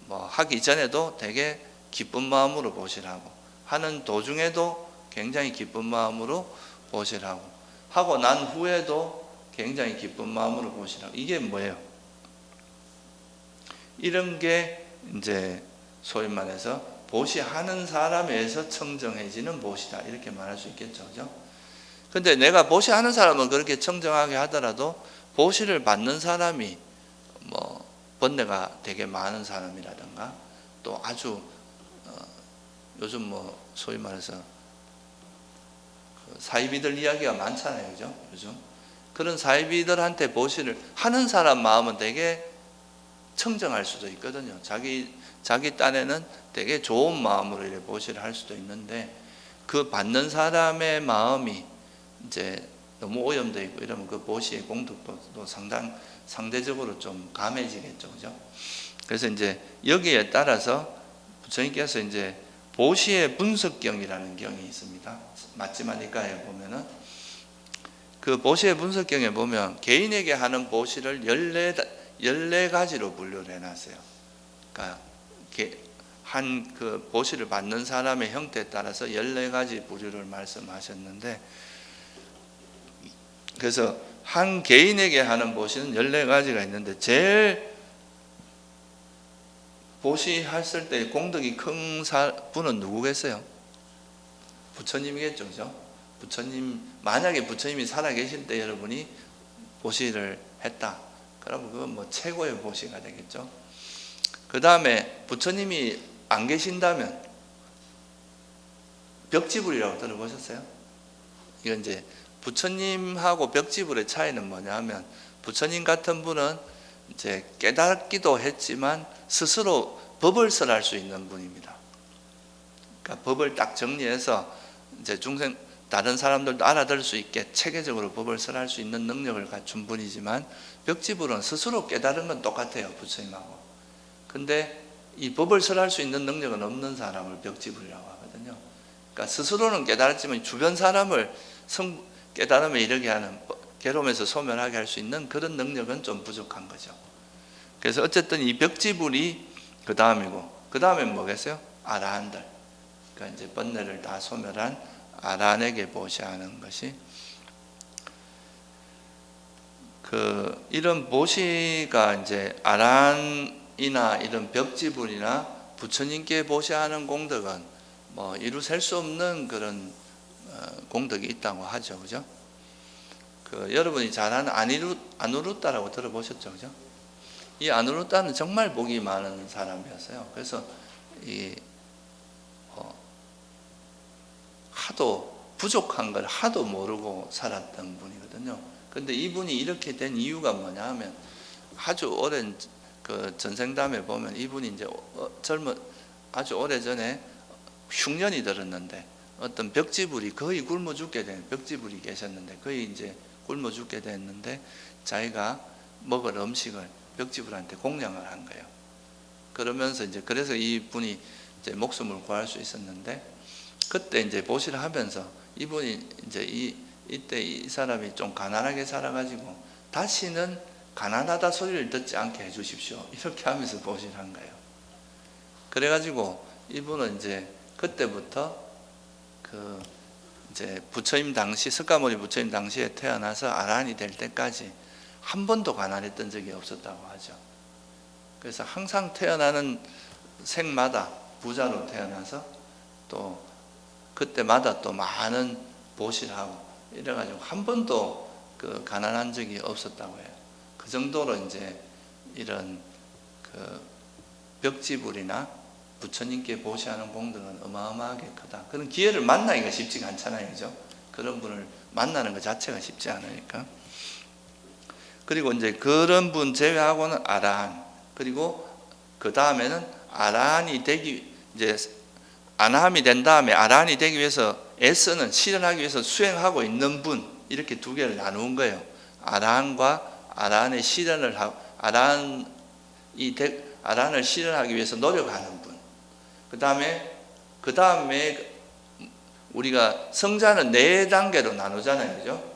뭐 하기 전에도 되게 기쁜 마음으로 보시라고, 하는 도중에도 굉장히 기쁜 마음으로 보시라고, 하고 난 후에도 굉장히 기쁜 마음으로 보시라고. 이게 뭐예요? 이런 게 이제 소위 말해서 보시하는 사람에서 청정해지는 보시다, 이렇게 말할 수 있겠죠, 그죠? 근데 내가 보시하는 사람은 그렇게 청정하게 하더라도 보시를 받는 사람이 뭐 번뇌가 되게 많은 사람이라든가, 또 아주 요즘 뭐 소위 말해서 사이비들 이야기가 많잖아요, 그죠? 요즘 그런 사이비들한테 보시를 하는 사람 마음은 되게 청정할 수도 있거든요. 자기 딴에는 되게 좋은 마음으로 이렇게 보시를 할 수도 있는데, 그 받는 사람의 마음이 이제 너무 오염되어 있고 이러면 그 보시의 공덕도 상대적으로 좀 감해지겠죠, 그죠? 그래서 이제 여기에 따라서 부처님께서 이제 보시의 분석경이라는 경이 있습니다. 맞지마니까에 보면은 그 보시의 분석경에 보면 개인에게 하는 보시를 14가지로 분류를 해놨어요. 그러니까 한 그 보시를 받는 사람의 형태에 따라서 14가지 부류를 말씀하셨는데, 그래서 한 개인에게 하는 보시는 14가지가 있는데, 제일 보시했을 때 공덕이 큰 분은 누구겠어요? 부처님이겠죠, 그죠? 부처님, 만약에 부처님이 살아계실 때 여러분이 보시를 했다, 그러면 그건 뭐 최고의 보시가 되겠죠. 그 다음에 부처님이 안 계신다면 벽지불이라고 들어보셨어요? 이건 이제 부처님하고 벽지불의 차이는 뭐냐 하면, 부처님 같은 분은 이제 깨닫기도 했지만 스스로 법을 설할 수 있는 분입니다. 그러니까 법을 딱 정리해서 이제 다른 사람들도 알아들을 수 있게 체계적으로 법을 설할 수 있는 능력을 갖춘 분이지만, 벽지불은 스스로 깨달은 건 똑같아요, 부처님하고. 근데 이 법을 설할 수 있는 능력은 없는 사람을 벽지불이라고 하거든요. 그러니까 스스로는 깨달았지만 주변 사람을 깨달음에 이르게 하는, 괴로움에서 소멸하게 할 수 있는 그런 능력은 좀 부족한 거죠. 그래서 어쨌든 이 벽지불이 그 다음이고, 그 다음엔 뭐겠어요? 아라한들. 그러니까 이제 번뇌를 다 소멸한 아라한에게 보시하는 것이, 이런 보시가 이제 아라한이나 이런 벽지불이나 부처님께 보시하는 공덕은 뭐 이루 셀 수 없는 그런 공덕이 있다고 하죠, 그죠? 여러분이 잘 아는 아누루따라고 들어보셨죠, 그죠? 이 아누루따는 정말 복이 많은 사람이었어요. 그래서 하도 부족한 걸 하도 모르고 살았던 분이거든요. 근데 이분이 이렇게 된 이유가 뭐냐 하면, 아주 오랜 그 전생담에 보면 이분이 이제 아주 오래전에 흉년이 들었는데, 어떤 벽지불이 거의 굶어 죽게 된 벽지불이 계셨는데, 거의 이제 굶어 죽게 됐는데, 자기가 먹을 음식을 벽지불한테 공양을 한 거예요. 그러면서 이제 그래서 이분이 이제 목숨을 구할 수 있었는데, 그때 이제 보시를 하면서 이분이 이제 이때 이 사람이 좀 가난하게 살아가지고 다시는 가난하다 소리를 듣지 않게 해주십시오, 이렇게 하면서 보시를 한 거예요. 그래가지고 이분은 이제 그때부터 이제 부처님 당시, 석가모니 부처님 당시에 태어나서 아라한이 될 때까지 한 번도 가난했던 적이 없었다고 하죠. 그래서 항상 태어나는 생마다 부자로 태어나서 또 그때마다 또 많은 보시를 하고 이래가지고 한 번도 가난한 적이 없었다고 해요. 그 정도로 이제 이런 벽지불이나 부처님께 보시하는 공덕은 어마어마하게 크다. 그런 기회를 만나기가 쉽지가 않잖아요, 그죠? 그런 분을 만나는 것 자체가 쉽지 않으니까. 그리고 이제 그런 분 제외하고는 아라한, 그리고 그 다음에는 아라한이 되기, 이제 아나함이 된 다음에 아라한이 되기 위해서 애쓰는, 실현하기 위해서 수행하고 있는 분, 이렇게 두 개를 나누은 거예요. 아라한과 아라한의 실현을 하고, 아라한을 실현하기 위해서 노력하는 분, 그 다음에 우리가 성자는 4단계로 나누잖아요, 그죠?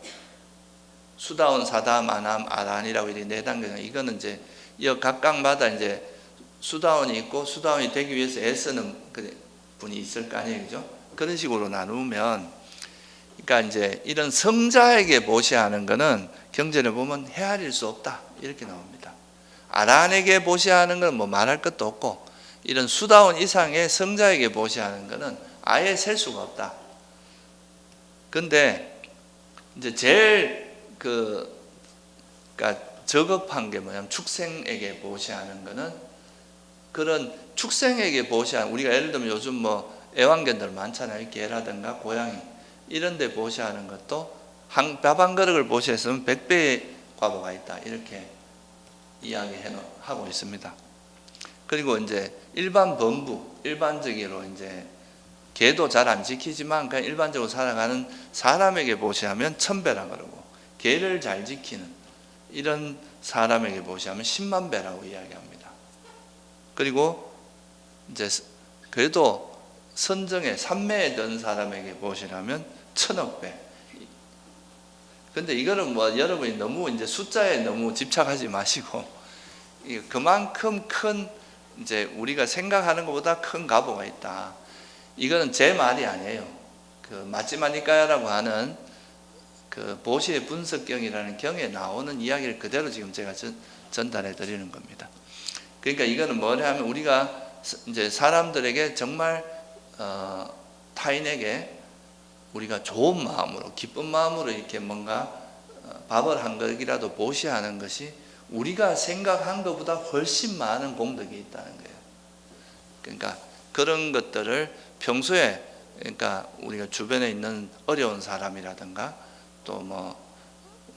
수다운, 사담, 아남, 아란이라고 이렇게 4단계가, 이거는 이제 이 각각마다 이제 수다운이 있고, 수다운이 되기 위해서 애쓰는 분이 있을 거 아니에요, 그죠? 그런 식으로 나누면, 그러니까 이제 이런 성자에게 보시하는 거는 경전에 보면 헤아릴 수 없다, 이렇게 나옵니다. 아란에게 보시하는 건 뭐 말할 것도 없고, 이런 수다운 이상의 성자에게 보시하는 거는 아예 셀 수가 없다. 근데 이제 제일 그러니까 저급한 게 뭐냐면 축생에게 보시하는 거는, 그런 축생에게 보시하는, 우리가 예를 들면 요즘 뭐 애완견들 많잖아요. 개라든가 고양이 이런 데 보시하는 것도 밥 한 그릇을 보시했으면 100배의 과보가 있다, 이렇게 이야기하고 있습니다. 그리고 이제 일반 범부, 일반적으로 이제 개도 잘 안 지키지만 그냥 일반적으로 살아가는 사람에게 보시하면 1000배라 그러고, 개를 잘 지키는 이런 사람에게 보시하면 10만 배라고 이야기합니다. 그리고 이제 그래도 선정에 삼매에 든 사람에게 보시라면 1000억 배. 근데 이거는 뭐 여러분이 너무 이제 숫자에 너무 집착하지 마시고, 그만큼 큰, 이제 우리가 생각하는 것보다 큰 가보가 있다. 이거는 제 말이 아니에요. 그 마찌마니까야라고 하는 그 보시의 분석경이라는 경에 나오는 이야기를 그대로 지금 제가 전달해 드리는 겁니다. 그러니까 이거는 뭐냐 하면, 우리가 이제 사람들에게 정말 타인에게 우리가 좋은 마음으로, 기쁜 마음으로 이렇게 뭔가 밥을 한 그릇이라도 보시하는 것이 우리가 생각한 것보다 훨씬 많은 공덕이 있다는 거예요. 그러니까 그런 것들을 평소에, 그러니까 우리가 주변에 있는 어려운 사람이라든가, 또 뭐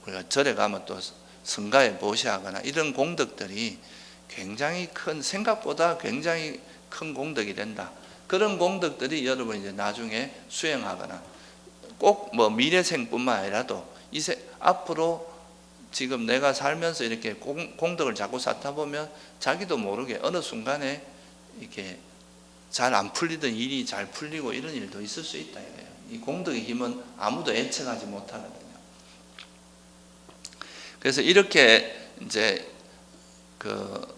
우리가 절에 가면 또 성가에 보시하거나, 이런 공덕들이 굉장히 큰, 생각보다 굉장히 큰 공덕이 된다. 그런 공덕들이 여러분 이제 나중에 수행하거나, 꼭 뭐 미래생뿐만 아니라도 앞으로 지금 내가 살면서 이렇게 공덕을 자꾸 쌓다 보면 자기도 모르게 어느 순간에 이렇게 잘 안 풀리던 일이 잘 풀리고, 이런 일도 있을 수 있다 이거예요. 이 공덕의 힘은 아무도 예측하지 못하거든요. 그래서 이렇게 이제 그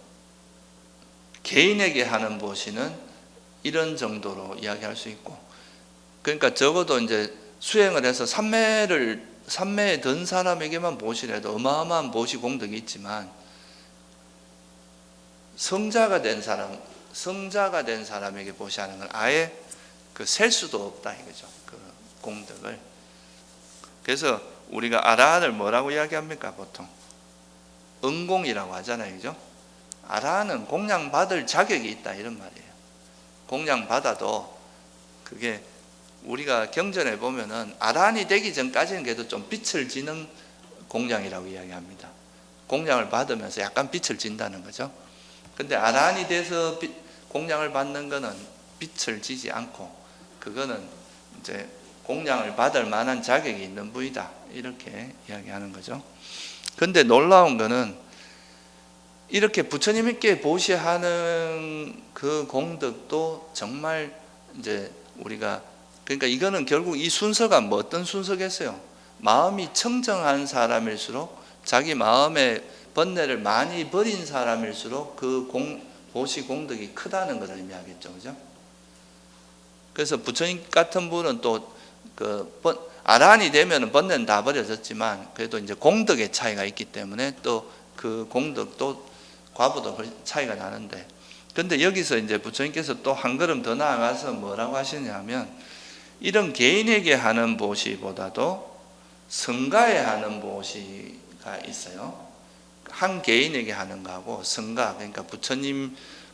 개인에게 하는 보시는 이런 정도로 이야기할 수 있고, 그러니까 적어도 이제 수행을 해서 삼매에 든 사람에게만 보시라도 어마어마한 보시 공덕이 있지만, 성자가 된 사람에게 보시하는 건 아예 셀 수도 없다 이거죠. 그 공덕을. 그래서 우리가 아라한을 뭐라고 이야기합니까? 보통 은공이라고 하잖아요, 그죠? 아라한은 공양 받을 자격이 있다, 이런 말이에요. 공양 받아도 그게 우리가 경전에 보면은 아라한이 되기 전까지는 그래도 좀 빛을 지는 공양이라고 이야기합니다. 공양을 받으면서 약간 빛을 진다는 거죠. 근데 아라한이 돼서 공양을 받는 거는 빛을 지지 않고, 그거는 이제 공양을 받을 만한 자격이 있는 부이다, 이렇게 이야기하는 거죠. 근데 놀라운 거는, 이렇게 부처님께 보시하는 그 공덕도 정말 이제 우리가, 그러니까 이거는 결국 이 순서가 뭐 어떤 순서겠어요? 마음이 청정한 사람일수록, 자기 마음의 번뇌를 많이 버린 사람일수록 그 보시 공덕이 크다는 것을 의미하겠죠, 그죠? 그래서 부처님 같은 분은 또 아라한이 되면 번뇌는 다 버려졌지만, 그래도 이제 공덕의 차이가 있기 때문에 또 그 공덕도 과보도 차이가 나는데, 근데 여기서 이제 부처님께서 또 한 걸음 더 나아가서 뭐라고 하시냐면, 이런 개인에게 하는 보시보다도 성가에 하는 보시가 있어요. 한 개인에게 하는 거하고 성가, 그러니까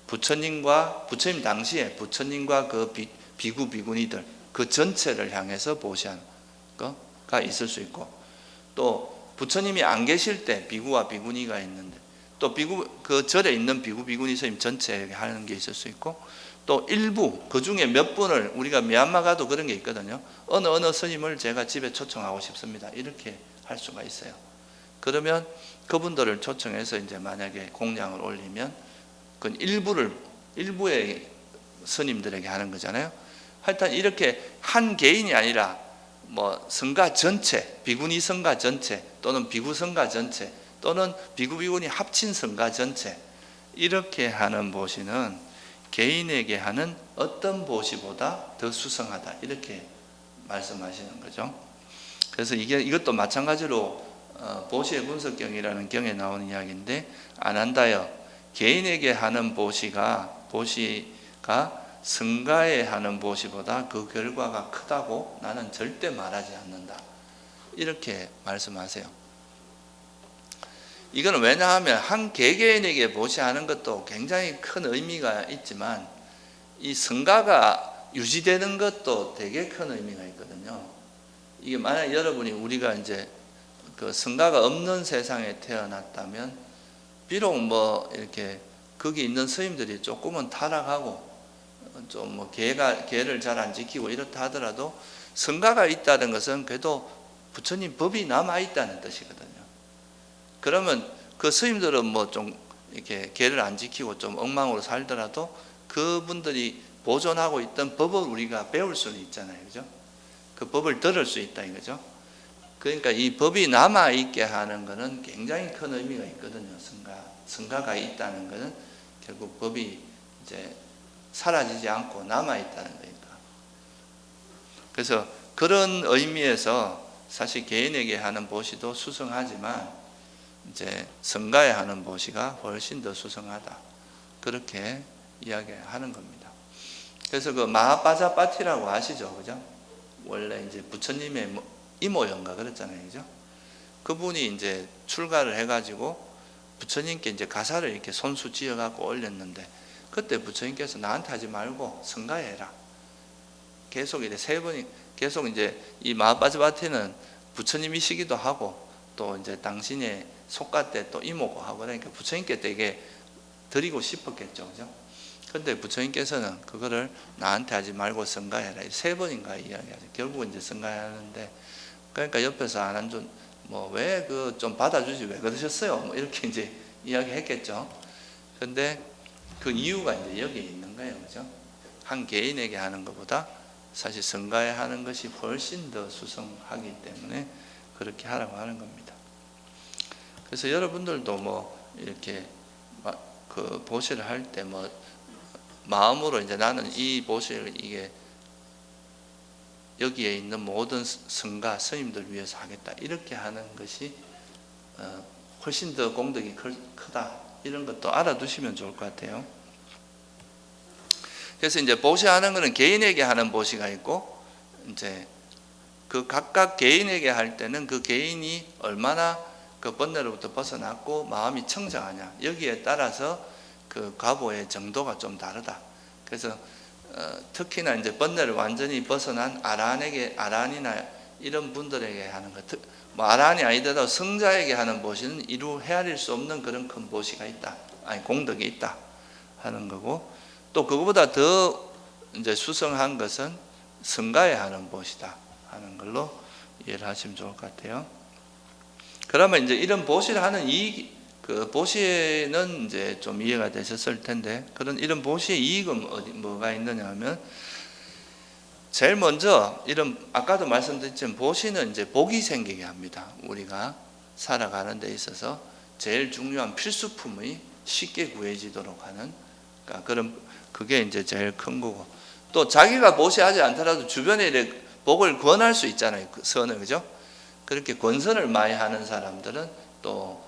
부처님과 부처님 당시에 부처님과 그 비구 비구니들 그 전체를 향해서 보시하는 거가 있을 수 있고, 또 부처님이 안 계실 때 비구와 비구니가 있는데, 또 그 절에 있는 비구 비구니 스님 전체에게 하는 게 있을 수 있고, 또 일부 그 중에 몇 분을, 우리가 미얀마 가도 그런 게 있거든요. 어느 스님을 제가 집에 초청하고 싶습니다, 이렇게 할 수가 있어요. 그러면 그분들을 초청해서 이제 만약에 공양을 올리면 그 일부의 스님들에게 하는 거잖아요. 하여튼 이렇게 한 개인이 아니라 뭐 성가 전체, 비구니 성가 전체 또는 비구 성가 전체 또는 비구 비구니 합친 성가 전체 이렇게 하는 보시는 개인에게 하는 어떤 보시보다 더 수성하다 이렇게 말씀하시는 거죠. 그래서 이것도 마찬가지로 보시의 분석경이라는 경에 나오는 이야기인데 안한다여 개인에게 하는 보시가 성가에 하는 보시보다 그 결과가 크다고 나는 절대 말하지 않는다 이렇게 말씀하세요. 이거는 왜냐하면 한 개개인에게 보시하는 것도 굉장히 큰 의미가 있지만 이 성가가 유지되는 것도 되게 큰 의미가 있거든요. 이게 만약 여러분이 우리가 이제 그 성가가 없는 세상에 태어났다면 비록 뭐 이렇게 거기 있는 스님들이 조금은 타락하고 좀 뭐 계를 잘 안 지키고 이렇다 하더라도 성가가 있다는 것은 그래도 부처님 법이 남아 있다는 뜻이거든요. 그러면 그 스님들은 뭐 좀 이렇게 계를 안 지키고 좀 엉망으로 살더라도 그분들이 보존하고 있던 법을 우리가 배울 수는 있잖아요, 그죠? 그 법을 들을 수 있다 이거죠. 그러니까 이 법이 남아 있게 하는 것은 굉장히 큰 의미가 있거든요. 성가가 있다는 것은 결국 법이 이제 사라지지 않고 남아 있다는 거니까. 그래서 그런 의미에서 사실 개인에게 하는 보시도 수성하지만 이제 성가에 하는 보시가 훨씬 더 수성하다. 그렇게 이야기하는 겁니다. 그래서 그 마하빠자빠티라고 아시죠, 그죠? 원래 이제 부처님의 이모연가 그랬잖아요, 그죠? 그분이 이제 출가를 해가지고 부처님께 이제 가사를 이렇게 손수 지어갖고 올렸는데 그때 부처님께서 나한테 하지 말고 성가해라. 계속 이제 세 번이 계속 이제 이 마하빠자빠티는 부처님이시기도 하고 또 이제 당신의 속가 때 또 이모고 하고 그러니까 부처님께 되게 드리고 싶었겠죠, 그죠? 근데 부처님께서는 그거를 나한테 하지 말고 성가해라. 세 번인가 이야기하죠. 결국은 이제 성가하는데 그러니까 옆에서 안한준 뭐 왜 그 좀 받아주지 왜 그러셨어요? 뭐 이렇게 이제 이야기했겠죠. 근데 그 이유가 이제 여기에 있는 거예요, 그죠? 한 개인에게 하는 것보다 사실 성가에 하는 것이 훨씬 더 수성하기 때문에 그렇게 하라고 하는 겁니다. 그래서 여러분들도 뭐 이렇게 그 보시를 할 때 뭐 마음으로 이제 나는 이 보시를 이게 여기에 있는 모든 성가 스님들 위해서 하겠다 이렇게 하는 것이 훨씬 더 공덕이 크다 이런 것도 알아두시면 좋을 것 같아요. 그래서 이제 보시하는 것은 개인에게 하는 보시가 있고 이제 그 각각 개인에게 할 때는 그 개인이 얼마나 그 번뇌로부터 벗어났고 마음이 청정하냐 여기에 따라서 그 과보의 정도가 좀 다르다. 그래서 특히나 이제 번뇌를 완전히 벗어난 아란이나 이런 분들에게 하는 것, 뭐 아란이 아니더라도 성자에게 하는 보시는 이루 헤아릴 수 없는 그런 큰 보시가 있다. 아니 공덕이 있다 하는 거고 또 그거보다 더 이제 수성한 것은 성가에 하는 보시다 하는 걸로 이해를 하시면 좋을 것 같아요. 그러면 이제 이런 보시를 하는 그 보시는 이제 좀 이해가 되셨을 텐데 그런 이런 보시의 이익은 뭐가 있느냐 하면 제일 먼저 이런 아까도 말씀드렸지만 보시는 이제 복이 생기게 합니다. 우리가 살아가는 데 있어서 제일 중요한 필수품이 쉽게 구해지도록 하는 그러니까 그런 그게 이제 제일 큰 거고 또 자기가 보시하지 않더라도 주변에 이렇게 복을 권할 수 있잖아요. 그 선을 그죠? 그렇게 권선을 많이 하는 사람들은 또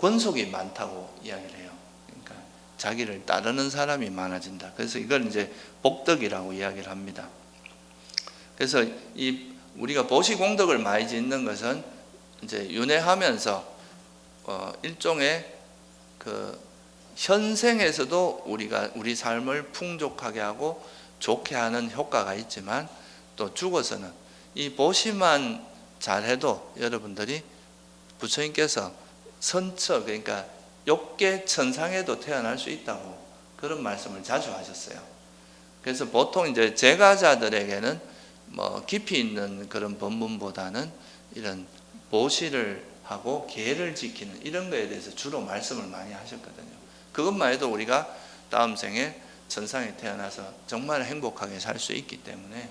권속이 많다고 이야기를 해요. 그러니까 자기를 따르는 사람이 많아진다. 그래서 이걸 이제 복덕이라고 이야기를 합니다. 그래서 이 우리가 보시 공덕을 많이 짓는 것은 이제 윤회하면서 일종의 그 현생에서도 우리 삶을 풍족하게 하고 좋게 하는 효과가 있지만 또 죽어서는 이 보시만 잘해도 여러분들이 부처님께서 선처 그러니까 욕계 천상에도 태어날 수 있다고 그런 말씀을 자주 하셨어요. 그래서 보통 이제 제가자들에게는 뭐 깊이 있는 그런 법문보다는 이런 보시를 하고 계를 지키는 이런 거에 대해서 주로 말씀을 많이 하셨거든요. 그것만 해도 우리가 다음 생에 천상에 태어나서 정말 행복하게 살 수 있기 때문에,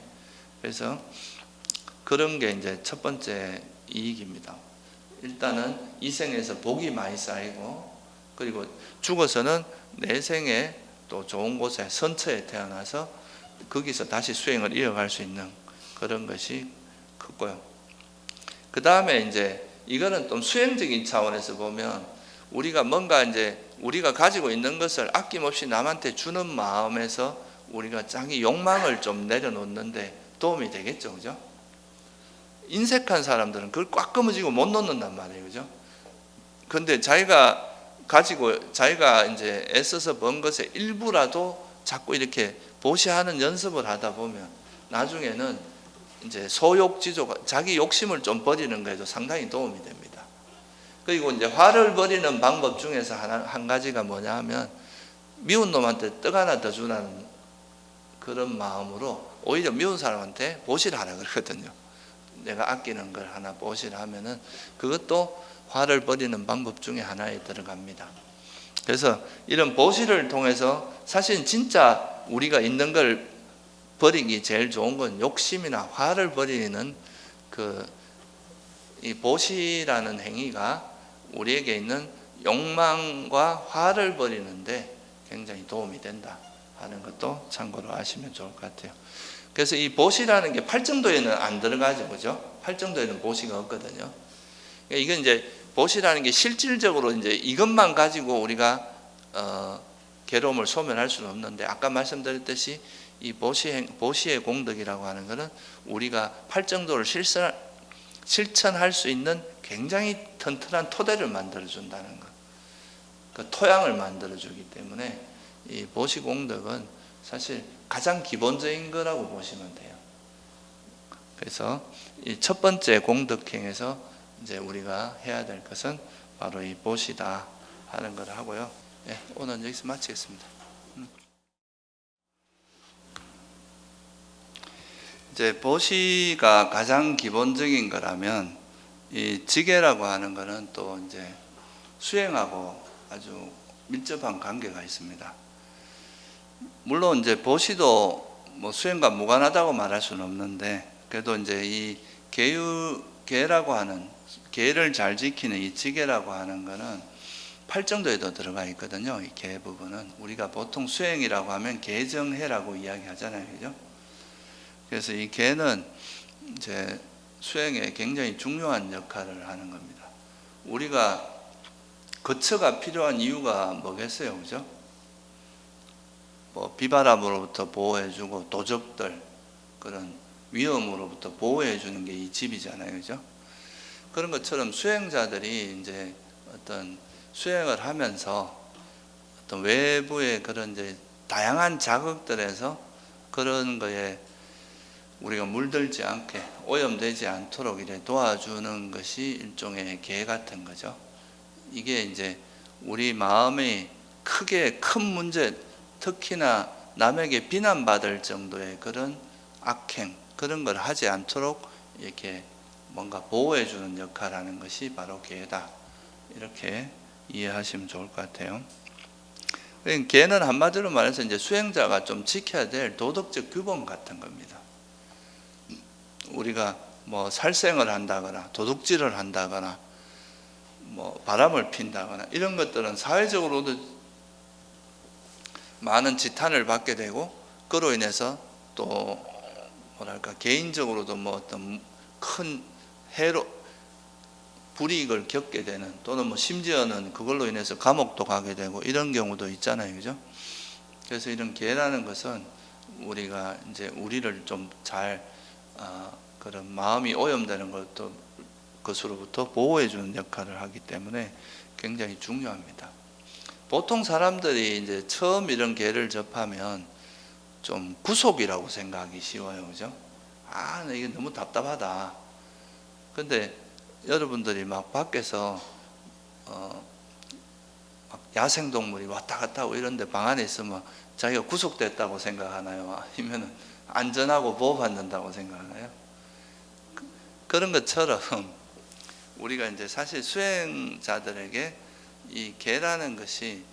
그래서 그런 게 이제 첫 번째 이익입니다. 일단은 이 생에서 복이 많이 쌓이고, 그리고 죽어서는 내생에 또 좋은 곳에 선처에 태어나서 거기서 다시 수행을 이어갈 수 있는 그런 것이 크고요. 그 다음에 이제 이거는 좀 수행적인 차원에서 보면, 우리가 뭔가 이제 우리가 가지고 있는 것을 아낌없이 남한테 주는 마음에서 우리가 자기 욕망을 좀 내려놓는데 도움이 되겠죠, 그죠? 인색한 사람들은 그걸 꽉 끊어지고 못 놓는단 말이에요, 그죠? 근데 자기가 이제 애써서 번 것의 일부라도 자꾸 이렇게 보시하는 연습을 하다 보면 나중에는 이제 소욕지조가, 자기 욕심을 좀 버리는 거에도 상당히 도움이 됩니다. 그리고 이제 화를 버리는 방법 중에서 한 가지가 뭐냐 하면, 미운 놈한테 떡 하나 더 주라는 그런 마음으로 오히려 미운 사람한테 보시라라 그러거든요. 내가 아끼는 걸 하나 보시라 하면은 그것도 화를 버리는 방법 중에 하나에 들어갑니다. 그래서 이런 보시를 통해서 사실 진짜 우리가 있는 걸 버리기 제일 좋은 건 욕심이나 화를 버리는 이 보시라는 행위가 우리에게 있는 욕망과 화를 버리는데 굉장히 도움이 된다 하는 것도 참고로 아시면 좋을 것 같아요. 그래서 이 보시라는 게 팔정도에는 안 들어가죠, 그죠? 팔정도에는 보시가 없거든요. 이건 이제 보시라는 게 실질적으로 이제 이것만 가지고 우리가 괴로움을 소멸할 수는 없는데, 아까 말씀드렸듯이 이 보시의 공덕이라고 하는 것은 우리가 팔정도를 실천할 수 있는 굉장히 튼튼한 토대를 만들어 준다는 것, 그 토양을 만들어 주기 때문에 이 보시 공덕은 사실 가장 기본적인 거라고 보시면 돼요. 그래서 이 첫 번째 공덕행에서 이제 우리가 해야 될 것은 바로 이 보시다 하는 걸 하고요. 네, 오늘 여기서 마치겠습니다. 이제 보시가 가장 기본적인 거라면, 이 지계라고 하는 거는 또 이제 수행하고 아주 밀접한 관계가 있습니다. 물론 이제 보시도 뭐 수행과 무관하다고 말할 수는 없는데, 그래도 이제 이 계라고 하는, 계를 잘 지키는 이 지계라고 하는 거는 팔정도에도 들어가 있거든요. 이 계 부분은 우리가 보통 수행이라고 하면 계정해라고 이야기하잖아요, 그죠? 그래서 이 계는 이제 수행에 굉장히 중요한 역할을 하는 겁니다. 우리가 거처가 필요한 이유가 뭐겠어요, 그죠? 뭐 비바람으로부터 보호해주고 도적들, 그런 위험으로부터 보호해주는 게 이 집이잖아요, 그죠? 그런 것처럼 수행자들이 이제 어떤 수행을 하면서 어떤 외부의 그런 이제 다양한 자극들에서 그런 거에 우리가 물들지 않게, 오염되지 않도록 이렇게 도와주는 것이 일종의 계 같은 거죠. 이게 이제 우리 마음이 크게 큰 문제, 특히나 남에게 비난받을 정도의 그런 악행, 그런 걸 하지 않도록 이렇게 뭔가 보호해주는 역할을 하는 것이 바로 계다, 이렇게 이해하시면 좋을 것 같아요. 계는 한마디로 말해서 이제 수행자가 좀 지켜야 될 도덕적 규범 같은 겁니다. 우리가 뭐 살생을 한다거나 도둑질을 한다거나 뭐 바람을 핀다거나 이런 것들은 사회적으로도 많은 지탄을 받게 되고, 그로 인해서 또 뭐랄까 개인적으로도 뭐 어떤 큰 해로 불이익을 겪게 되는, 또는 뭐 심지어는 그걸로 인해서 감옥도 가게 되고 이런 경우도 있잖아요, 그죠? 그래서 이런 계라는 것은 우리가 이제 우리를 좀 잘 그런 마음이 오염되는 것으로부터 보호해주는 역할을 하기 때문에 굉장히 중요합니다. 보통 사람들이 이제 처음 이런 계를 접하면 좀 구속이라고 생각하기 쉬워요, 그죠? 나 이게 너무 답답하다. 근데 여러분들이 막 밖에서 막 야생동물이 왔다 갔다 하고 이런데 방 안에 있으면 자기가 구속됐다고 생각하나요? 아니면 안전하고 보호받는다고 생각하나요? 그런 것처럼 우리가 이제 사실 수행자들에게 이 계라는 것이,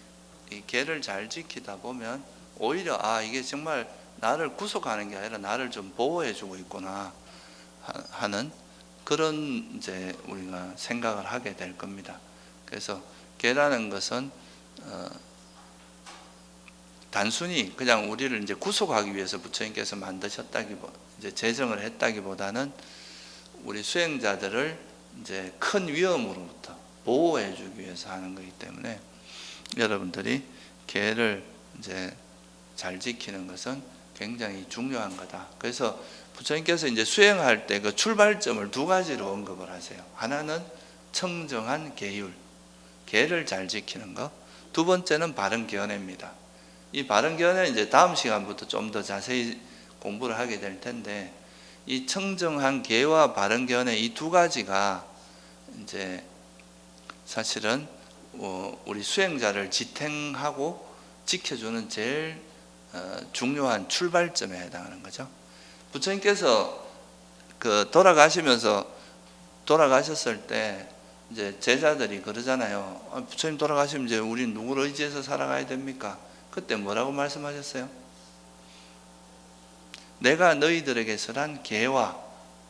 이 계를 잘 지키다 보면 오히려 이게 정말 나를 구속하는 게 아니라 나를 좀 보호해주고 있구나 하는 그런 이제 우리가 생각을 하게 될 겁니다. 그래서 개라는 것은 단순히 그냥 우리를 이제 구속하기 위해서 부처님께서 이제 제정을 했다기보다는 우리 수행자들을 이제 큰 위험으로부터 보호해주기 위해서 하는 거기 때문에 여러분들이 개를 이제 잘 지키는 것은 굉장히 중요한 거다. 그래서 부처님께서 이제 수행할 때 그 출발점을 두 가지로 언급을 하세요. 하나는 청정한 계율, 계를 잘 지키는 것. 두 번째는 바른 견해입니다. 이 바른 견해 이제 다음 시간부터 좀 더 자세히 공부를 하게 될 텐데, 이 청정한 계와 바른 견해 이 두 가지가 이제 사실은 우리 수행자를 지탱하고 지켜주는 제일 중요한 출발점에 해당하는 거죠. 부처님께서 돌아가셨을 때 이제 제자들이 그러잖아요. 부처님 돌아가시면 이제 우리 누구를 의지해서 살아가야 됩니까? 그때 뭐라고 말씀하셨어요? 내가 너희들에게 설한 계와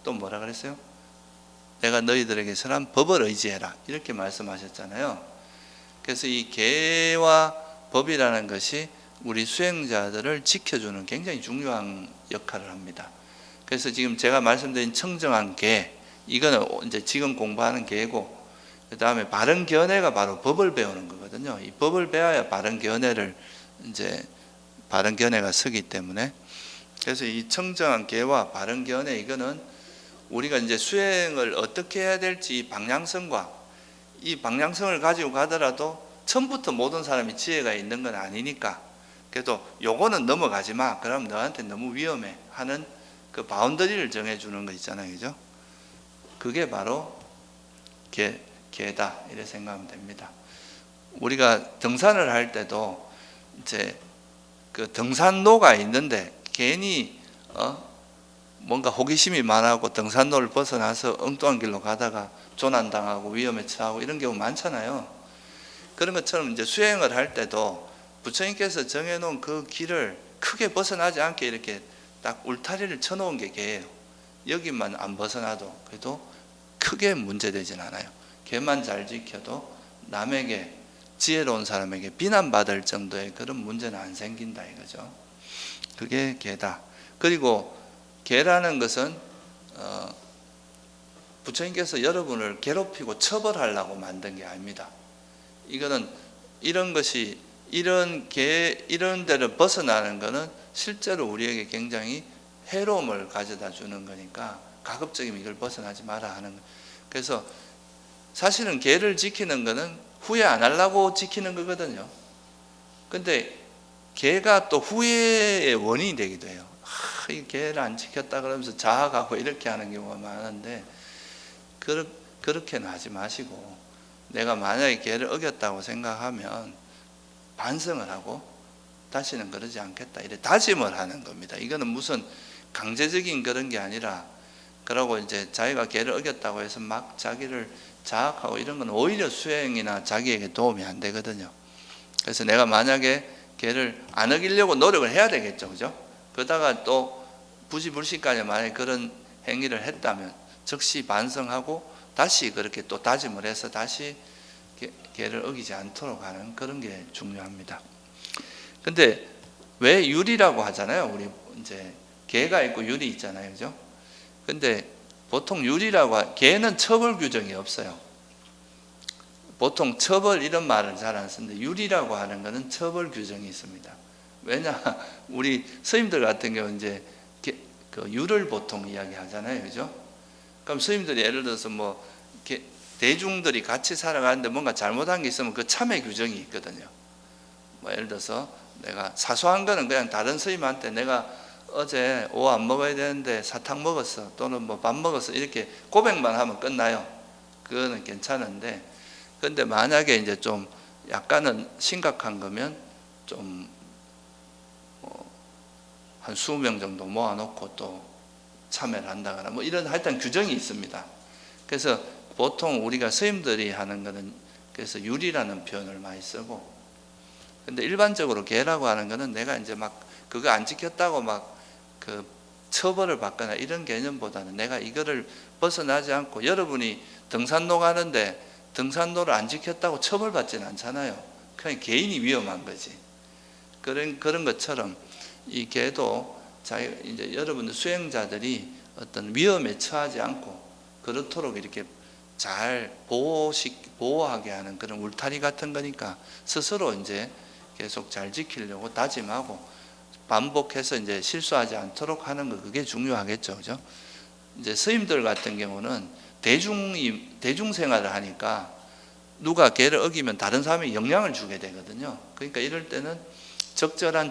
또 뭐라 그랬어요? 내가 너희들에게 설한 법을 의지해라, 이렇게 말씀하셨잖아요. 그래서 이 계와 법이라는 것이 우리 수행자들을 지켜주는 굉장히 중요한 역할을 합니다. 그래서 지금 제가 말씀드린 청정한 계, 이거는 이제 지금 공부하는 계고, 그 다음에 바른 견해가 바로 법을 배우는 거거든요. 이 법을 배워야 바른 견해가 서기 때문에, 그래서 이 청정한 계와 바른 견해, 이거는 우리가 이제 수행을 어떻게 해야 될지 이 방향성을 가지고 가더라도 처음부터 모든 사람이 지혜가 있는 건 아니니까, 그래도 요거는 넘어가지 마, 그럼 너한테 너무 위험해 하는 그 바운더리를 정해주는 거 있잖아요, 그죠? 그게 바로 계다, 이렇게 생각하면 됩니다. 우리가 등산을 할 때도 이제 그 등산로가 있는데 괜히 뭔가 호기심이 많아고 등산로를 벗어나서 엉뚱한 길로 가다가 조난당하고 위험에 처하고 이런 경우 많잖아요. 그런 것처럼 이제 수행을 할 때도 부처님께서 정해놓은 그 길을 크게 벗어나지 않게 이렇게 딱 울타리를 쳐놓은 게 개예요. 여기만 안 벗어나도 그래도 크게 문제되진 않아요. 개만 잘 지켜도 남에게, 지혜로운 사람에게 비난받을 정도의 그런 문제는 안 생긴다 이거죠. 그게 개다. 그리고 개라는 것은 부처님께서 여러분을 괴롭히고 처벌하려고 만든 게 아닙니다. 이거는 이런 데를 벗어나는 것은 실제로 우리에게 굉장히 해로움을 가져다 주는 거니까 가급적이면 이걸 벗어나지 마라 하는 거예요. 그래서 사실은 계를 지키는 것은 후회 안 하려고 지키는 거거든요. 근데 계가 또 후회의 원인이 되기도 해요. 이 계를 안 지켰다 그러면서 자학하고 이렇게 하는 경우가 많은데, 그렇게는 하지 마시고, 내가 만약에 계를 어겼다고 생각하면 반성을 하고 다시는 그러지 않겠다, 이래 다짐을 하는 겁니다. 이거는 무슨 강제적인 그런 게 아니라, 그러고 이제 자기가 계를 어겼다고 해서 막 자기를 자학하고 이런 건 오히려 수행이나 자기에게 도움이 안 되거든요. 그래서 내가 만약에 계를 안 어기려고 노력을 해야 되겠죠, 그죠? 그러다가 또 부지불식간에 만약에 그런 행위를 했다면 즉시 반성하고 다시 그렇게 또 다짐을 해서 다시 계를 어기지 않도록 하는 그런 게 중요합니다. 근데 왜 율이라고 하잖아요. 우리 이제 계가 있고 율이 있잖아요, 그죠? 근데 보통 계는 처벌 규정이 없어요. 보통 처벌 이런 말을 잘 안 쓰는데, 율이라고 하는 것은 처벌 규정이 있습니다. 왜냐, 우리 스님들 같은 경우 이제 그 율을 보통 이야기하잖아요, 그죠? 그럼 스님들이 예를 들어서 대중들이 같이 살아가는데 뭔가 잘못한 게 있으면 그 참회 규정이 있거든요. 예를 들어서 내가 사소한 거는 그냥 다른 스님한테 내가 어제 오후 안 먹어야 되는데 사탕 먹었어, 또는 밥 먹었어, 이렇게 고백만 하면 끝나요. 그거는 괜찮은데, 근데 만약에 이제 좀 약간은 심각한 거면 좀 한 20명 정도 모아놓고 또 참여를 한다거나 이런 하여튼 규정이 있습니다. 그래서 보통 우리가 스님들이 하는 거는 그래서 율이라는 표현을 많이 쓰고, 근데 일반적으로 계라고 하는 거는 내가 이제 막 그거 안 지켰다고 막 그 처벌을 받거나 이런 개념보다는 내가 이거를 벗어나지 않고, 여러분이 등산로 가는데 등산로를 안 지켰다고 처벌받지는 않잖아요. 그냥 개인이 위험한 거지. 그런 것처럼 이 개도 이제 여러분들 수행자들이 어떤 위험에 처하지 않고 그렇도록 이렇게 잘 보호하게 하는 그런 울타리 같은 거니까 스스로 이제 계속 잘 지키려고 다짐하고 반복해서 이제 실수하지 않도록 하는 거, 그게 중요하겠죠. 그죠? 이제 스님들 같은 경우는 대중 생활을 하니까 누가 계를 어기면 다른 사람이 영향을 주게 되거든요. 그러니까 이럴 때는 적절한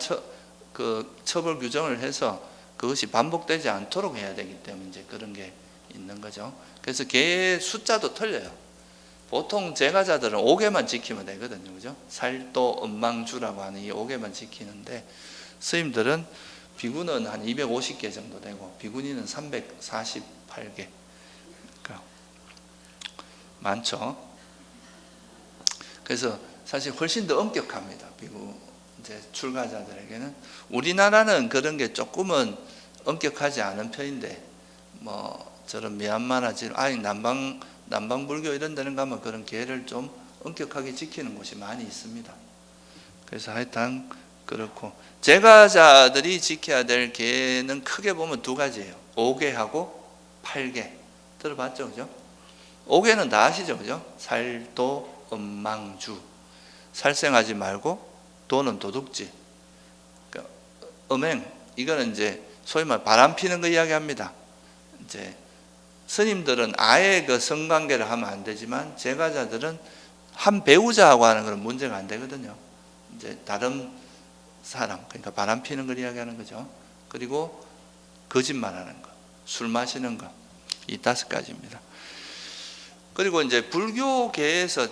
처벌 규정을 해서 그것이 반복되지 않도록 해야 되기 때문에 이제 그런 게 있는 거죠. 그래서 개의 숫자도 틀려요. 보통 제가자들은 5개만 지키면 되거든요. 그죠? 살도 엄망주라고 하는 이 5개만 지키는데, 스님들은 비구는 한 250개 정도 되고 비구니는 348개. 그러니까 많죠. 그래서 사실 훨씬 더 엄격합니다. 비구 이제 출가자들에게는. 우리나라는 그런 게 조금은 엄격하지 않은 편인데, 뭐 저런 미얀마나 지금 남방불교 이런 데는 가면 그런 계를 좀 엄격하게 지키는 곳이 많이 있습니다. 그래서 하여튼 그렇고, 제가자들이 지켜야 될 계는 크게 보면 두 가지예요. 5개하고 8개. 들어봤죠? 그죠? 5개는 다 아시죠? 그죠? 살도 엄망주. 살생하지 말고, 도는 도둑질. 그러니까 음행, 이거는 이제 소위 말 바람 피는 거 이야기합니다. 이제 스님들은 아예 그 성관계를 하면 안 되지만 제가자들은 한 배우자하고 하는 그런 문제가 안 되거든요. 이제 다른 사람, 그러니까 바람 피는 걸 이야기하는 거죠. 그리고 거짓말하는 거, 술 마시는 거, 이 5가지입니다. 그리고 이제 불교계에서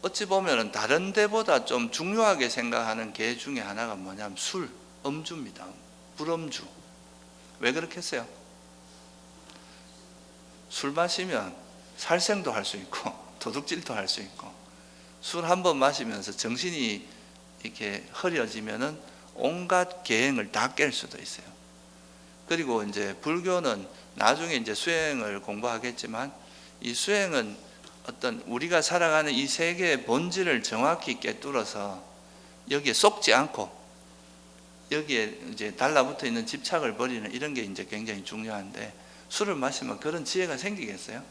어찌 보면은 다른 데보다 좀 중요하게 생각하는 계 중에 하나가 뭐냐면 술, 음주입니다. 불음주. 왜 그렇게 했어요? 술 마시면 살생도 할 수 있고 도둑질도 할 수 있고, 술 한 번 마시면서 정신이 이렇게 흐려지면은 온갖 계행을 다 깰 수도 있어요. 그리고 이제 불교는 나중에 이제 수행을 공부하겠지만, 이 수행은 어떤 우리가 살아가는 이 세계의 본질을 정확히 꿰뚫어서 여기에 속지 않고 여기에 이제 달라붙어 있는 집착을 버리는 이런 게 이제 굉장히 중요한데, 술을 마시면 그런 지혜가 생기겠어요?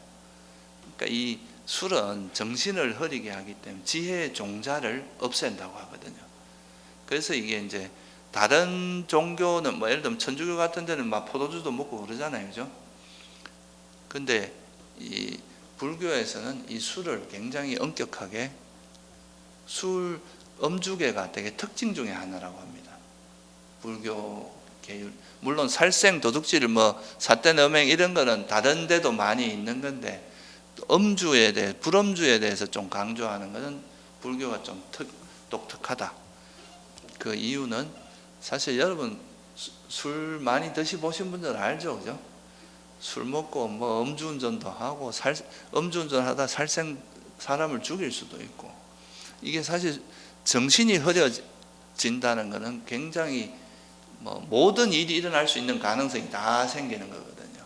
그러니까 이 술은 정신을 흐리게 하기 때문에 지혜의 종자를 없앤다고 하거든요. 그래서 이게 이제 다른 종교는 뭐 예를 들면 천주교 같은 데는 막 포도주도 먹고 그러잖아요. 그죠? 근데 이 불교에서는 이 술을 굉장히 엄격하게, 음주계가 되게 특징 중에 하나라고 합니다. 불교 계율. 물론 살생, 도둑질, 뭐 삿대 음행 이런 거는 다른 데도 많이 있는 건데, 음주에 대해, 불음주에 대해서 좀 강조하는 것은 불교가 좀 독특하다. 그 이유는 사실 여러분 술 많이 드셔보신 분들은 알죠, 그죠? 술 먹고 뭐 음주운전도 하고, 음주운전 하다 사람을 죽일 수도 있고, 이게 사실 정신이 흐려진다는 것은 굉장히 뭐 모든 일이 일어날 수 있는 가능성이 다 생기는 거거든요.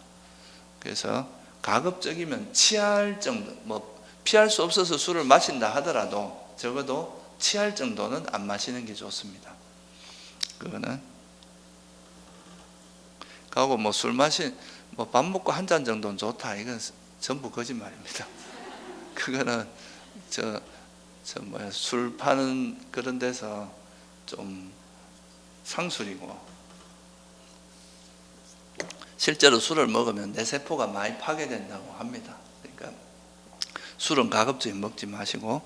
그래서 가급적이면 취할 정도, 뭐 피할 수 없어서 술을 마신다 하더라도 적어도 취할 정도는 안 마시는 게 좋습니다. 그거는 가고, 뭐 술 뭐 밥 먹고 한 잔 정도는 좋다, 이건 전부 거짓말입니다. 그거는 술 파는 그런 데서 좀 상술이고, 실제로 술을 먹으면 내 세포가 많이 파괴된다고 합니다. 그러니까 술은 가급적이 먹지 마시고,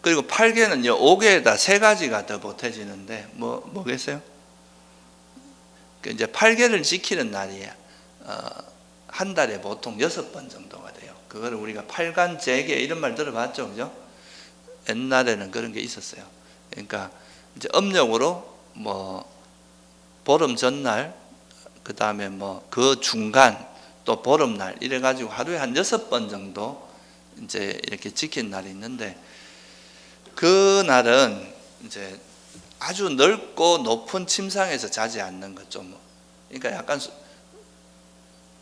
그리고 8개는요 5개에다 3가지가 더 보태지는데 뭐겠어요? 이제 8개를 지키는 날이 한 달에 보통 6번 정도가 돼요. 그걸 우리가 팔간제계 이런 말 들어봤죠, 그죠? 옛날에는 그런 게 있었어요. 그러니까 이제 음력으로 뭐 보름 전날, 그 다음에 뭐 그 중간, 또 보름날 이래 가지고 하루에 한 6번 정도 이제 이렇게 지킨 날이 있는데, 그 날은 이제 아주 넓고 높은 침상에서 자지 않는 것 좀. 그러니까 약간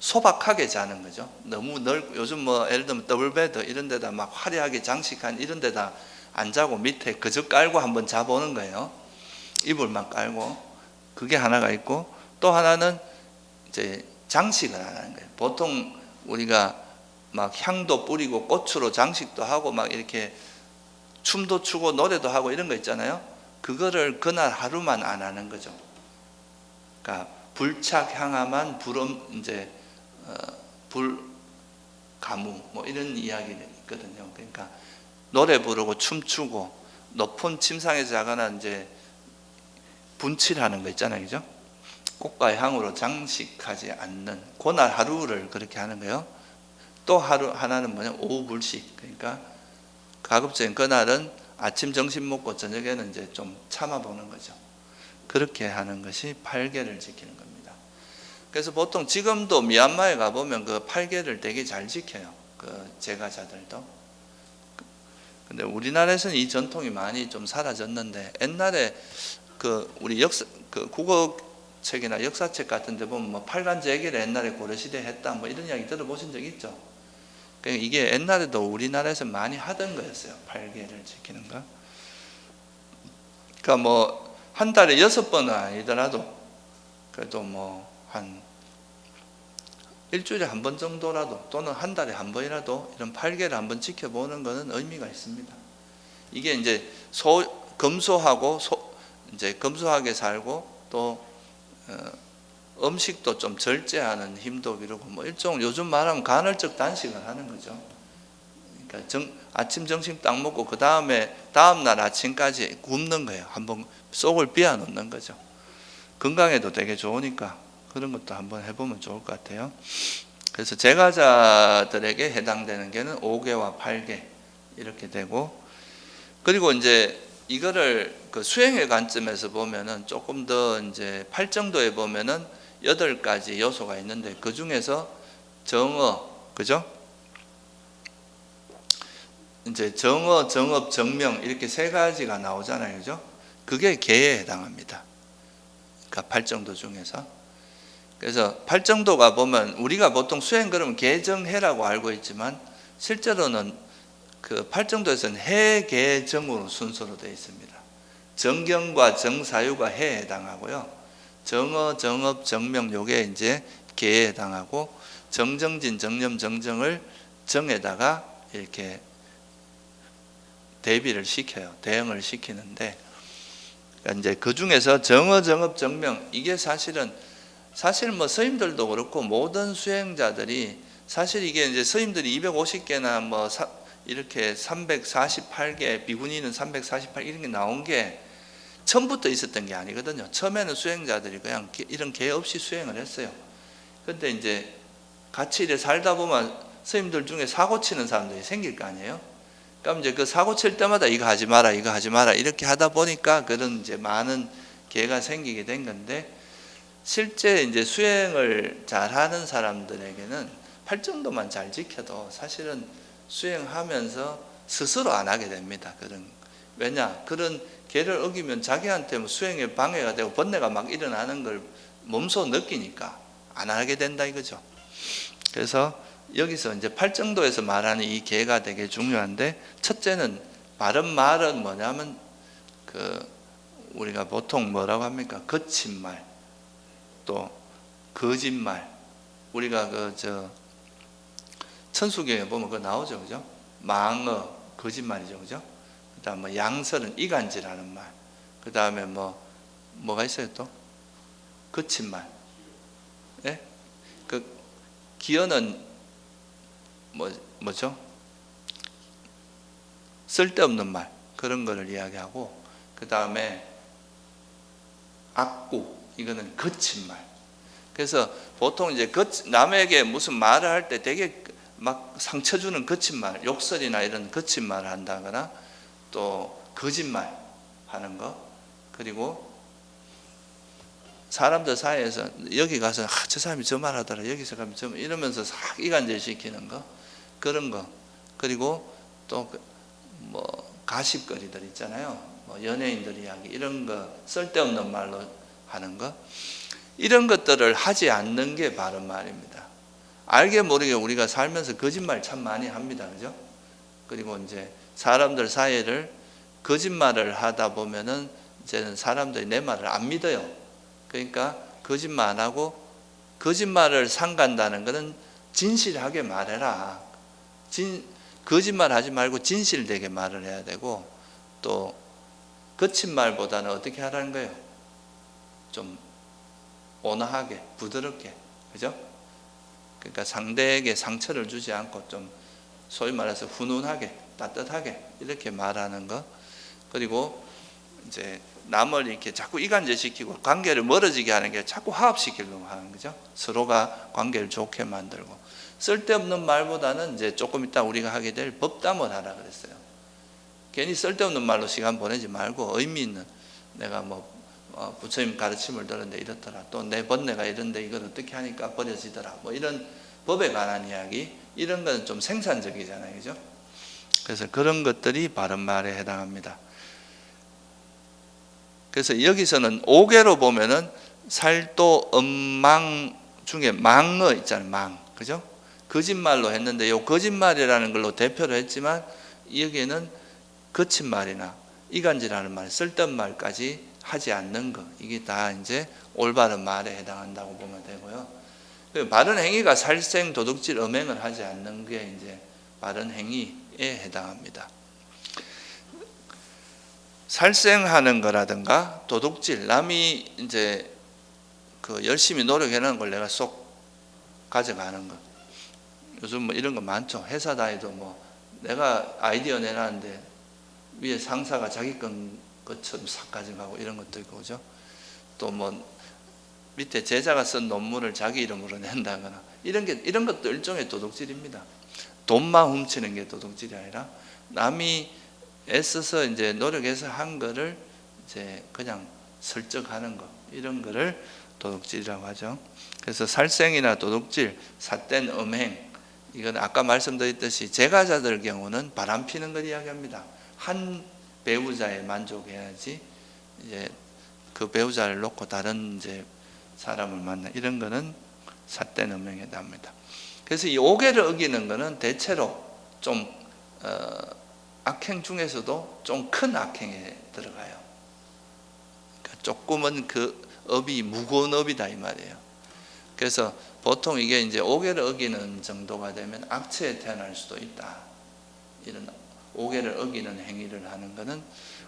소박하게 자는 거죠. 너무 요즘 뭐 예를 들면 더블베드 이런 데다 막 화려하게 장식한 이런 데다 안 자고 밑에 그저 깔고 한번 자보는 거예요. 이불만 깔고. 그게 하나가 있고, 또 하나는 이제 장식을 안 하는 거예요. 보통 우리가 막 향도 뿌리고 꽃으로 장식도 하고 막 이렇게 춤도 추고 노래도 하고 이런 거 있잖아요. 그거를 그날 하루만 안 하는 거죠. 그러니까 불착 향화만 이제 불 가무 뭐 이런 이야기가 있거든요. 그러니까 노래 부르고 춤추고 높은 침상에서 자거나 이제 분칠하는 거 있잖아요, 그죠? 꽃과 향으로 장식하지 않는 그날 하루를 그렇게 하는 거예요. 또 하나는 뭐냐, 오후 불식. 그러니까 가급적인 그날은 아침 점심 먹고 저녁에는 이제 좀 참아보는 거죠. 그렇게 하는 것이 8계를 지키는 겁니다. 그래서 보통 지금도 미얀마에 가보면 그 8계를 되게 잘 지켜요. 그 제가자들도. 근데 우리나라에서는 이 전통이 많이 좀 사라졌는데, 옛날에 그 우리 그 국어책이나 역사책 같은 데 보면 뭐 8간 제계를 옛날에 고려시대에 했다 뭐 이런 이야기 들어보신 적 있죠? 그러니까 이게 옛날에도 우리나라에서 많이 하던 거였어요. 8계를 지키는 거. 그러니까 뭐 한 달에 6번은 아니더라도 그래도 뭐 한 일주일에 한 번 정도라도 또는 한 달에 한 번이라도 이런 8계를 한번 지켜보는 것은 의미가 있습니다. 이게 이제 검소하고 이제 검소하게 살고 또 음식도 좀 절제하는 힘도 기르고 뭐 일종 요즘 말하면 간헐적 단식을 하는 거죠. 그러니까 아침 점심 딱 먹고 그 다음에 다음날 아침까지 굶는 거예요. 한번 속을 비워 놓는 거죠. 건강에도 되게 좋으니까 그런 것도 한번 해보면 좋을 것 같아요. 그래서 제가자들에게 해당되는 게는 5계와 8계 이렇게 되고, 그리고 이제 이거를 그 수행의 관점에서 보면은 조금 더 이제 8정도에 보면은 8가지 요소가 있는데, 그 중에서 정어, 그죠? 이제 정어, 정업, 정명 이렇게 3가지가 나오잖아요, 그죠? 그게 계에 해당합니다. 그러니까 8정도 중에서. 그래서 8정도가 보면 우리가 보통 수행 그러면 계정해라고 알고 있지만 실제로는 그 8정도에서는 해, 계, 정으로 순서로 되어 있습니다. 정경과 정사유가 해에 해당하고요. 정어, 정업, 정명 요게 이제 계에 해당하고, 정정진, 정념, 정정을 정에다가 이렇게 대비를 시켜요. 대응을 시키는데, 그러니까 이제 그 중에서 정어, 정업, 정명 이게 사실 뭐 스님들도 그렇고 모든 수행자들이 사실 이게 이제 스님들이 250개나 뭐 이렇게 348개, 비구니는 348 이런 게 나온 게 처음부터 있었던 게 아니거든요. 처음에는 수행자들이 그냥 이런 계 없이 수행을 했어요. 근데 이제 같이 이렇게 살다 보면 스님들 중에 사고 치는 사람들이 생길 거 아니에요. 그럼 이제 그 사고 칠 때마다 이거 하지 마라, 이거 하지 마라 이렇게 하다 보니까 그런 이제 많은 계가 생기게 된 건데, 실제 이제 수행을 잘하는 사람들에게는 8정도만 잘 지켜도 사실은 수행하면서 스스로 안 하게 됩니다. 왜냐? 그런 계를 어기면 자기한테 뭐 수행에 방해가 되고 번뇌가 막 일어나는 걸 몸소 느끼니까 안 하게 된다 이거죠. 그래서 여기서 이제 8정도에서 말하는 이 계가 되게 중요한데, 첫째는 바른 말은 뭐냐면 우리가 보통 뭐라고 합니까? 거친 말, 또 거짓말. 우리가 천수경에 보면 그거 나오죠, 그죠? 망어, 거짓말이죠, 그죠? 그다음 뭐 양설은 이간질하는 말. 그다음에 뭐가 있어요 또? 거친 말. 예? 그 기어는 뭐죠? 쓸데없는 말, 그런 거를 이야기하고, 그다음에 악구, 이거는 거친 말. 그래서 보통 이제 남에게 무슨 말을 할 때 되게 막 상처 주는 거친 말, 욕설이나 이런 거친 말을 한다거나, 또 거짓말 하는 거, 그리고 사람들 사이에서 여기 가서 저 사람이 저 말하더라, 여기서 가면 저 이러면서 싹 이간질 시키는 거, 그런 거. 그리고 또 뭐 가십거리들 있잖아요. 뭐 연예인들 이야기 이런 거 쓸데없는 말로 하는 거 이런 것들을 하지 않는 게 바른 말입니다. 알게 모르게 우리가 살면서 거짓말 참 많이 합니다. 그죠? 그리고 이제 사람들 사이를 거짓말을 하다 보면은 이제는 사람들이 내 말을 안 믿어요. 그러니까 거짓말 안 하고 거짓말을 삼간다는 것은 진실하게 말해라. 거짓말 하지 말고 진실되게 말을 해야 되고 또 거친 말보다는 어떻게 하라는 거예요? 좀 온화하게 부드럽게 그죠? 그러니까 상대에게 상처를 주지 않고 좀 소위 말해서 훈훈하게 따뜻하게 이렇게 말하는 거 그리고 이제 남을 이렇게 자꾸 이간질시키고 관계를 멀어지게 하는 게 자꾸 화합시키려고 하는 거죠. 서로가 관계를 좋게 만들고 쓸데없는 말보다는 이제 조금 이따 우리가 하게 될 법담을 하라 그랬어요. 괜히 쓸데없는 말로 시간 보내지 말고 의미 있는 내가 뭐 부처님 가르침을 들었는데 이렇더라 또 내 번뇌가 이런데 이걸 어떻게 하니까 버려지더라 뭐 이런 법에 관한 이야기 이런 건 좀 생산적이잖아요. 그죠? 그래서 그런 것들이 바른 말에 해당합니다. 그래서 여기서는 5개로 보면은 살도 엄망 중에 망어 있잖아요. 망. 그죠? 거짓말로 했는데 요 거짓말이라는 걸로 대표를 했지만 여기에는 거친 말이나 이간질하는 말, 쓸데없는 말까지 하지 않는 것 이게 다 이제 올바른 말에 해당한다고 보면 되고요. 바른 행위가 살생, 도둑질, 음행을 하지 않는 게 이제 바른 행위에 해당합니다. 살생하는 거라든가 도둑질, 남이 이제 그 열심히 노력해놓은 걸 내가 쏙 가져가는 것. 요즘 뭐 이런 거 많죠. 회사 다니도 뭐 내가 아이디어 내놨는데 위에 상사가 자기 것처럼 싹 가져가고 이런 것도 있고, 그죠? 또 뭐 밑에 제자가 쓴 논문을 자기 이름으로 낸다거나 이런 것도 일종의 도둑질입니다. 돈만 훔치는 게 도둑질이 아니라 남이 애써서 이제 노력해서 한 거를 이제 그냥 슬쩍하는 거 이런 거를 도둑질이라고 하죠. 그래서 살생이나 도둑질, 삿된 음행 이건 아까 말씀드렸듯이 제가자들 경우는 바람 피는 걸 이야기합니다. 한 배우자에 만족해야지 이제 그 배우자를 놓고 다른 이제 사람을 만나 이런 거는 삿된 음행에 해당합니다. 그래서 이 5개를 어기는 거는 대체로 좀 악행 중에서도 좀 큰 악행에 들어가요. 그러니까 조금은 그 업이 무거운 업이다 이 말이에요. 그래서 보통 이게 이제 5개를 어기는 정도가 되면 악체에 태어날 수도 있다. 이런 5개를 어기는 행위를 하는 거는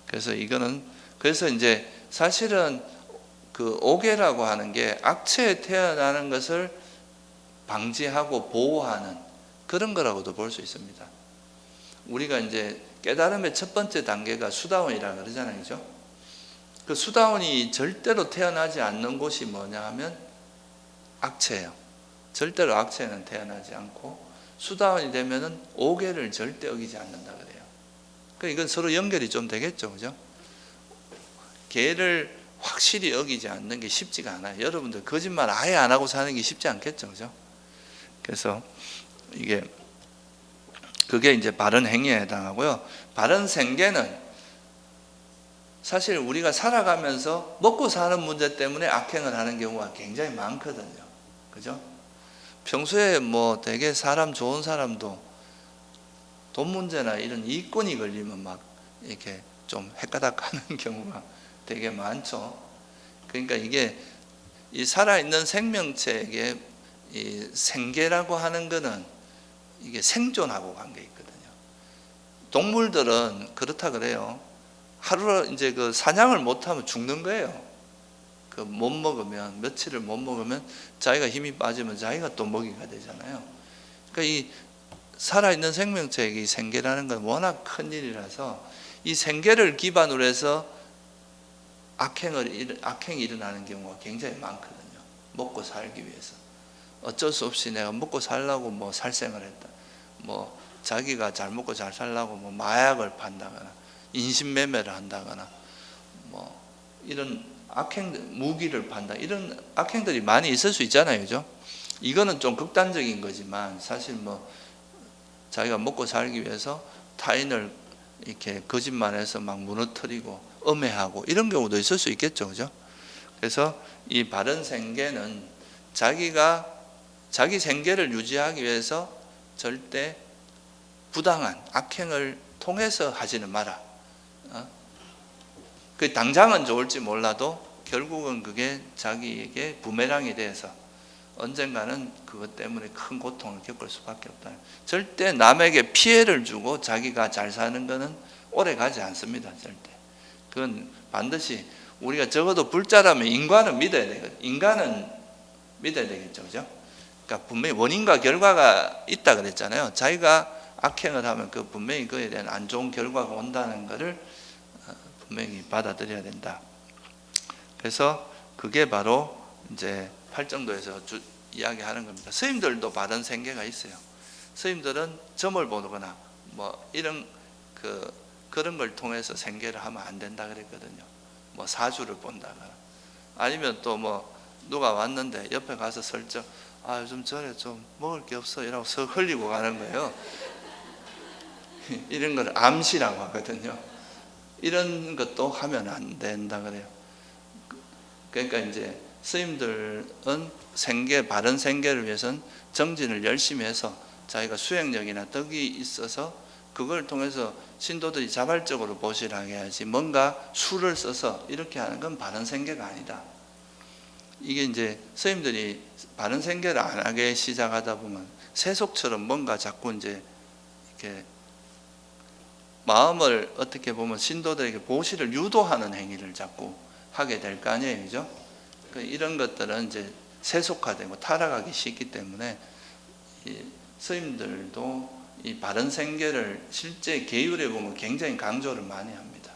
그래서 이거는 그래서 이제 사실은 그 5개라고 하는 게 악체에 태어나는 것을 방지하고 보호하는 그런 거라고도 볼 수 있습니다. 우리가 이제 깨달음의 첫 번째 단계가 수다원이라 그러잖아요. 그죠? 그 수다원이 절대로 태어나지 않는 곳이 뭐냐 하면 악체예요. 절대로 악체는 태어나지 않고 수다원이 되면은 5개를 절대 어기지 않는다 그래요. 그러니까 이건 서로 연결이 좀 되겠죠. 그죠? 개를 확실히 어기지 않는 게 쉽지가 않아요. 여러분들 거짓말 아예 안 하고 사는 게 쉽지 않겠죠. 그죠? 그래서 그게 이제 바른 행위에 해당하고요. 바른 생계는 사실 우리가 살아가면서 먹고 사는 문제 때문에 악행을 하는 경우가 굉장히 많거든요. 그죠? 평소에 뭐 되게 사람 좋은 사람도 돈 문제나 이런 이권이 걸리면 막 이렇게 좀 헷가닥 하는 경우가 되게 많죠. 그러니까 이게 이 살아있는 생명체에게 이 생계라고 하는 거는 이게 생존하고 관계 있거든요. 동물들은 그렇다 그래요. 하루 이제 그 사냥을 못하면 죽는 거예요. 그 못 먹으면 며칠을 못 먹으면 자기가 힘이 빠지면 자기가 또 먹이가 되잖아요. 그러니까 이 살아있는 생명체에게 이 생계라는 건 워낙 큰 일이라서 이 생계를 기반으로 해서 악행이 일어나는 경우가 굉장히 많거든요. 먹고 살기 위해서 어쩔 수 없이 내가 먹고 살려고 뭐 살생을 했다. 뭐 자기가 잘 먹고 잘 살려고 뭐 마약을 판다거나 인신매매를 한다거나 뭐 이런 무기를 판다 이런 악행들이 많이 있을 수 있잖아요. 그죠? 이거는 좀 극단적인 거지만 사실 뭐 자기가 먹고 살기 위해서 타인을 이렇게 거짓말해서 막 무너뜨리고 엄해하고 이런 경우도 있을 수 있겠죠, 그죠? 그래서 이 바른 생계는 자기 생계를 유지하기 위해서 절대 부당한 악행을 통해서 하지는 마라. 그 당장은 좋을지 몰라도 결국은 그게 자기에게 부메랑이 돼서 언젠가는 그것 때문에 큰 고통을 겪을 수밖에 없다. 절대 남에게 피해를 주고 자기가 잘 사는 것은 오래 가지 않습니다. 절대. 그건 반드시 우리가 적어도 불자라면 인간은 믿어야 되거든요. 인간은 믿어야 되겠죠, 그죠? 그러니까 분명히 원인과 결과가 있다 그랬잖아요. 자기가 악행을 하면 그 분명히 그에 대한 안 좋은 결과가 온다는 것을 분명히 받아들여야 된다. 그래서 그게 바로 이제 팔정도에서 이야기하는 겁니다. 스님들도 바른 생계가 있어요. 스님들은 점을 보거나 뭐 이런 그런 걸 통해서 생계를 하면 안 된다 그랬거든요. 뭐 사주를 본다거나 아니면 또 뭐 누가 왔는데 옆에 가서 슬쩍 요즘 전에 좀 먹을 게 없어 이라고 석 흘리고 가는 거예요. 이런 걸 암시라고 하거든요. 이런 것도 하면 안 된다 그래요. 그러니까 이제 스님들은 바른 생계를 위해서는 정진을 열심히 해서 자기가 수행력이나 덕이 있어서 그걸 통해서 신도들이 자발적으로 보시라게 해야지 뭔가 수를 써서 이렇게 하는 건 바른 생계가 아니다. 이게 이제 스님들이 바른 생계를 안 하게 시작하다 보면 세속처럼 뭔가 자꾸 이제 이렇게 마음을 어떻게 보면 신도들에게 보시를 유도하는 행위를 자꾸 하게 될 거 아니에요, 그죠? 이런 것들은 이제 세속화되고 타락하기 쉽기 때문에 스님들도 이 바른 생계를 실제 계율에 보면 굉장히 강조를 많이 합니다.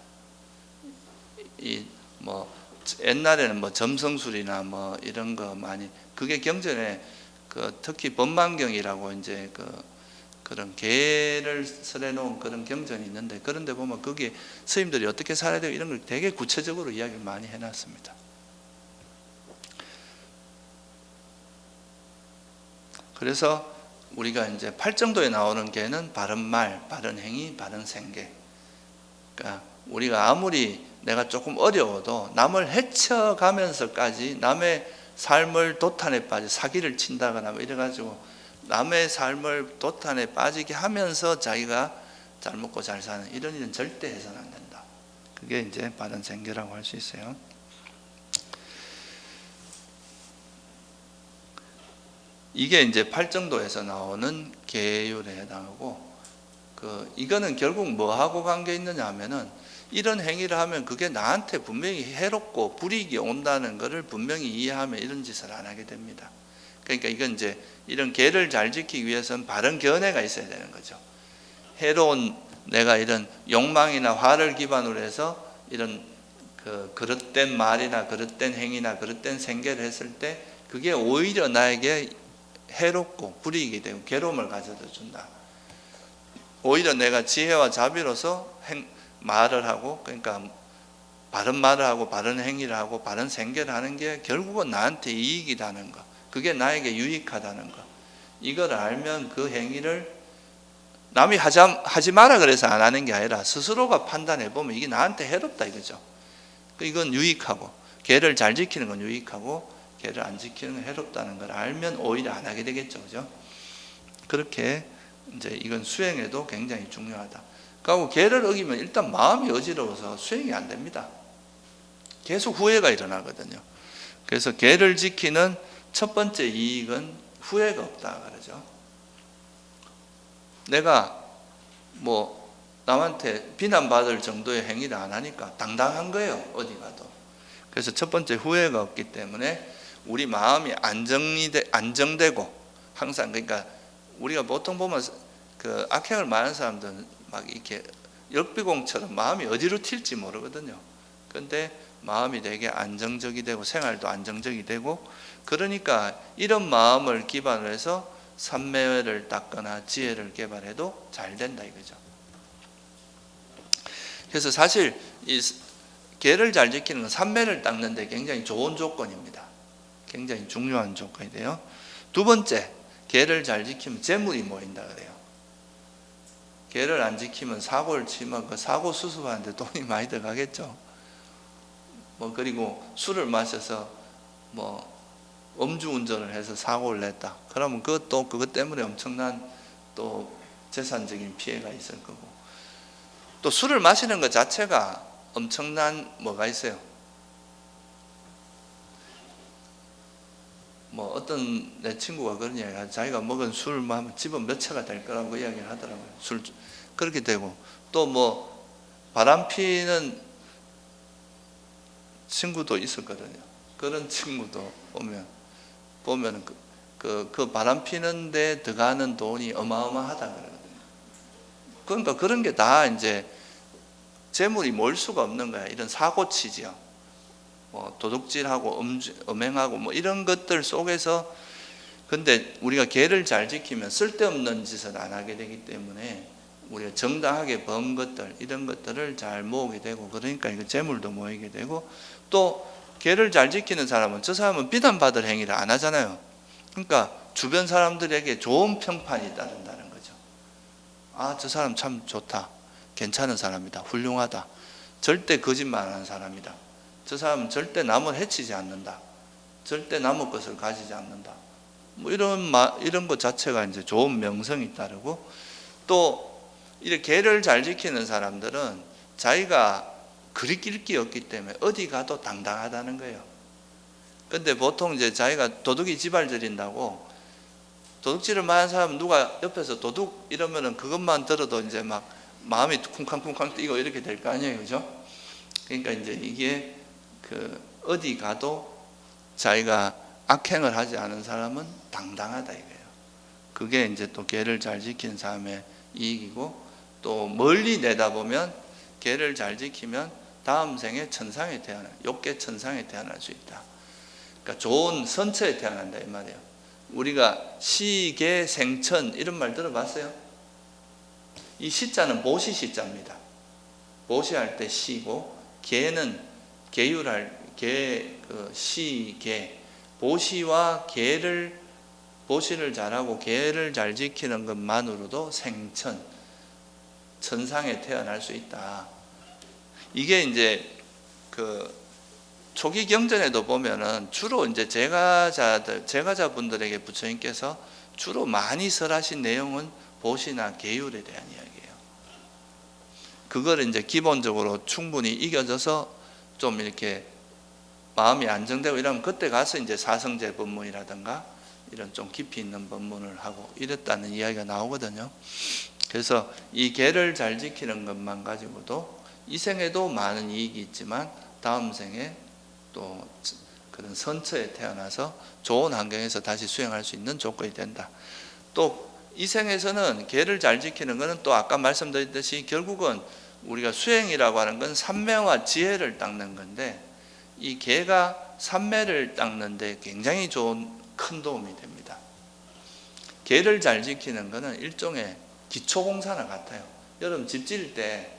뭐 옛날에는 뭐 점성술이나 뭐 이런 거 많이 그게 경전에 특히 법만경이라고 이제 그런 계를 설해 놓은 그런 경전이 있는데 그런데 보면 거기에 스님들이 어떻게 살아야 되고 이런 걸 되게 구체적으로 이야기를 많이 해놨습니다. 그래서 우리가 이제 팔정도에 나오는 계는 바른 말, 바른 행위, 바른 생계. 그러니까 우리가 아무리 내가 조금 어려워도 남을 해쳐가면서까지 남의 삶을 도탄에 빠져 사기를 친다거나 뭐 이래가지고 남의 삶을 도탄에 빠지게 하면서 자기가 잘 먹고 잘 사는 이런 일은 절대 해서는 안 된다. 그게 이제 바른 생계라고 할 수 있어요. 이게 이제 팔정도에서 나오는 계율에 해당하고 이거는 결국 뭐하고 관계 있느냐 하면은 이런 행위를 하면 그게 나한테 분명히 해롭고 불이익이 온다는 것을 분명히 이해하면 이런 짓을 안 하게 됩니다. 그러니까 이건 이제 이런 계를 잘 지키기 위해서는 바른 견해가 있어야 되는 거죠. 해로운 내가 이런 욕망이나 화를 기반으로 해서 이런 그릇된 말이나 그릇된 행위나 그릇된 생계를 했을 때 그게 오히려 나에게 해롭고 불이익이 되고 괴로움을 가져다 준다. 오히려 내가 지혜와 자비로서 말을 하고 그러니까 바른 말을 하고 바른 행위를 하고 바른 생계를 하는 게 결국은 나한테 이익이라는 거, 그게 나에게 유익하다는 거, 이걸 알면 그 행위를 남이 하지 마라 그래서 안 하는 게 아니라 스스로가 판단해 보면 이게 나한테 해롭다 이거죠. 이건 유익하고 계를 잘 지키는 건 유익하고 계를 안 지키는 건 해롭다는 걸 알면 오히려 안 하게 되겠죠, 그죠? 그렇게 이제 이건 수행에도 굉장히 중요하다. 그리고 계를 어기면 일단 마음이 어지러워서 수행이 안 됩니다. 계속 후회가 일어나거든요. 그래서 계를 지키는 첫 번째 이익은 후회가 없다 그러죠. 내가 뭐 남한테 비난받을 정도의 행위를 안 하니까 당당한 거예요, 어디 가도. 그래서 첫 번째 후회가 없기 때문에 우리 마음이 안정되고 항상 그러니까 우리가 보통 보면 악행을 많은 사람들은 막 이렇게 역비공처럼 마음이 어디로 튈지 모르거든요. 그런데 마음이 되게 안정적이 되고 생활도 안정적이 되고 그러니까 이런 마음을 기반으로 해서 삼매를 닦거나 지혜를 개발해도 잘 된다 이거죠. 그래서 사실 이 계를 잘 지키는 건 삼매를 닦는 데 굉장히 좋은 조건입니다. 굉장히 중요한 조건이 돼요. 두 번째, 계를 잘 지키면 재물이 모인다 그래요. 계를 안 지키면 사고를 치면 그 사고 수습하는데 돈이 많이 들어가겠죠. 뭐 그리고 술을 마셔서 뭐 음주운전을 해서 사고를 냈다. 그러면 그것도 그것 때문에 엄청난 또 재산적인 피해가 있을 거고, 또 술을 마시는 것 자체가 엄청난 뭐가 있어요. 뭐 어떤 내 친구가 그런 이야기 하죠. 자기가 먹은 술만 하면 집은 몇 채가 될 거라고 이야기를 하더라고요. 술 그렇게 되고, 또 뭐 바람 피는 친구도 있었거든요. 그런 친구도 보면 그 바람 피는데 들어가는 돈이 어마어마하다 그러거든요. 그러니까 그런 게 다 이제 재물이 모일 수가 없는 거야. 이런 사고치지요. 뭐 도둑질하고 음행하고 뭐 이런 것들 속에서, 근데 우리가 계를 잘 지키면 쓸데없는 짓을 안 하게 되기 때문에 우리가 정당하게 번 것들, 이런 것들을 잘 모으게 되고, 그러니까 이거 재물도 모이게 되고, 또 계를 잘 지키는 사람은 저 사람은 비난받을 행위를 안 하잖아요. 그러니까 주변 사람들에게 좋은 평판이 따른다는 거죠. 아, 저 사람 참 좋다, 괜찮은 사람이다, 훌륭하다, 절대 거짓말 안 하는 사람이다, 저 사람은 절대 남을 해치지 않는다, 절대 남의 것을 가지지 않는다, 뭐 이런 것 자체가 이제 좋은 명성이 따르고, 또 이렇게 계를 잘 지키는 사람들은 자기가 그리낄 게 없기 때문에 어디 가도 당당하다는 거예요. 근데 보통 이제 자기가 도둑이 지발 저린다고, 도둑질을 많이 하는 사람은 누가 옆에서 도둑 이러면은 그것만 들어도 이제 막 마음이 쿵쾅쿵쾅 뛰고 이렇게 될 거 아니에요, 그죠? 그러니까 이제 이게 어디 가도 자기가 악행을 하지 않은 사람은 당당하다 이거예요. 그게 이제 또 계를 잘 지키는 사람의 이익이고, 또 멀리 내다보면 계를 잘 지키면 다음 생에 천상에 욕계 천상에 태어날 수 있다. 그러니까 좋은 선처에 태어난다 이 말이에요. 우리가 시계 생천 이런 말 들어봤어요? 이 시자는 보시 시자입니다. 보시할 때 시고, 계는 계율할 시계, 보시와 계를, 보시를 잘하고 계를 잘 지키는 것만으로도 생천, 천상에 태어날 수 있다. 이게 이제 초기 경전에도 보면은 주로 이제 제가자분들에게 부처님께서 주로 많이 설하신 내용은 보시나 계율에 대한 이야기예요. 그걸 이제 기본적으로 충분히 이겨져서 좀 이렇게 마음이 안정되고 이러면 그때 가서 이제 사성제 법문이라든가 이런 좀 깊이 있는 법문을 하고 이랬다는 이야기가 나오거든요. 그래서 이 계를 잘 지키는 것만 가지고도 이 생에도 많은 이익이 있지만 다음 생에 또 그런 선처에 태어나서 좋은 환경에서 다시 수행할 수 있는 조건이 된다. 또 이 생에서는 계를 잘 지키는 것은 또 아까 말씀드렸듯이 결국은 우리가 수행이라고 하는 건 삼매와 지혜를 닦는 건데, 이 계가 삼매를 닦는 데 굉장히 좋은 큰 도움이 됩니다. 계를 잘 지키는 것은 일종의 기초공사나 같아요. 여러분 집 지을 때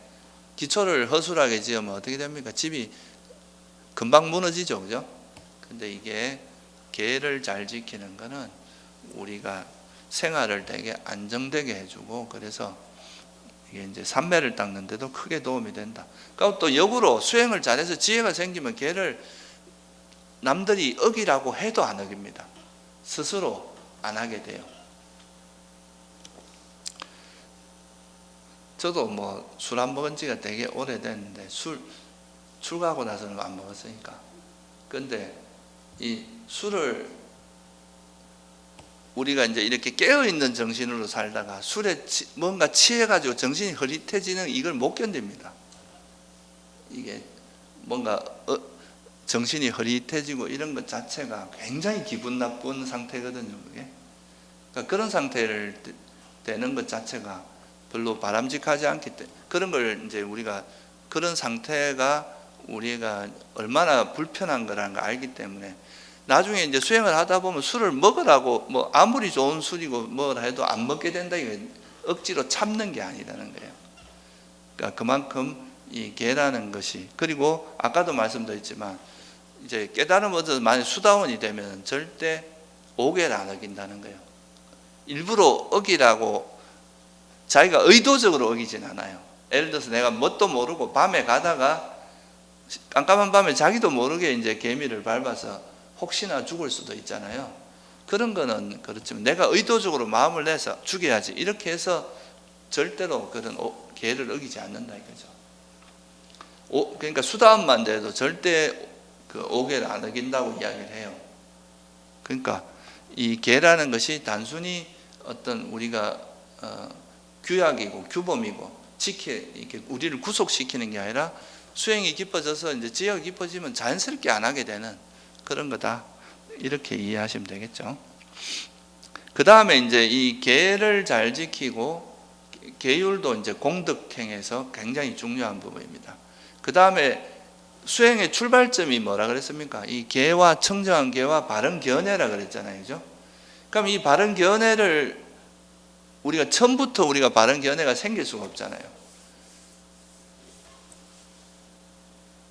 기초를 허술하게 지으면 어떻게 됩니까? 집이 금방 무너지죠, 그죠? 근데 이게 계를 잘 지키는 것은 우리가 생활을 되게 안정되게 해주고, 그래서 이게 이제 삼매를 닦는 데도 크게 도움이 된다. 그리고 또 역으로 수행을 잘해서 지혜가 생기면 계를 남들이 어기라고 해도 안 어깁니다. 스스로 안 하게 돼요. 저도 뭐 술 안 먹은 지가 되게 오래됐는데 출가하고 나서는 안 먹었으니까. 근데 이 술을 우리가 이제 이렇게 깨어있는 정신으로 살다가 술에 뭔가 취해가지고 정신이 흐릿해지는 이걸 못 견딥니다. 이게 뭔가 정신이 흐릿해지고 이런 것 자체가 굉장히 기분 나쁜 상태거든요, 그게. 그러니까 그런 상태를 되는 것 자체가 별로 바람직하지 않기 때문에, 그런 걸 이제 우리가 그런 상태가 우리가 얼마나 불편한 거라는 걸 알기 때문에 나중에 이제 수행을 하다 보면 술을 먹으라고 뭐 아무리 좋은 술이고 뭐라 해도 안 먹게 된다. 이게 억지로 참는 게 아니라는 거예요. 그러니까 그만큼 이 계라는 것이, 그리고 아까도 말씀드렸지만 이제 깨달음 얻어서 만약 수다원이 되면 절대 오계를 안 어긴다는 거예요. 일부러 어기라고 자기가 의도적으로 어기진 않아요. 예를 들어서 내가 뭣도 모르고 밤에 가다가 깜깜한 밤에 자기도 모르게 이제 개미를 밟아서 혹시나 죽을 수도 있잖아요. 그런 거는 그렇지만 내가 의도적으로 마음을 내서 죽여야지 이렇게 해서 절대로 그런 계를 어기지 않는다 이거죠. 그러니까 수다음만 돼도 절대 그 오계를 안 어긴다고 이야기를 해요. 그러니까 이 계라는 것이 단순히 어떤 우리가 규약이고 규범이고 이렇게 우리를 구속시키는 게 아니라 수행이 깊어져서 이제 지혜가 깊어지면 자연스럽게 안 하게 되는 그런 거다. 이렇게 이해하시면 되겠죠. 그 다음에 이제 이 계를 잘 지키고 계율도 이제 공덕행에서 굉장히 중요한 부분입니다. 그 다음에 수행의 출발점이 뭐라 그랬습니까? 이 계와 청정한 계와 바른 견해라 그랬잖아요, 그죠? 그럼 이 바른 견해를 우리가 처음부터 우리가 바른 견해가 생길 수가 없잖아요.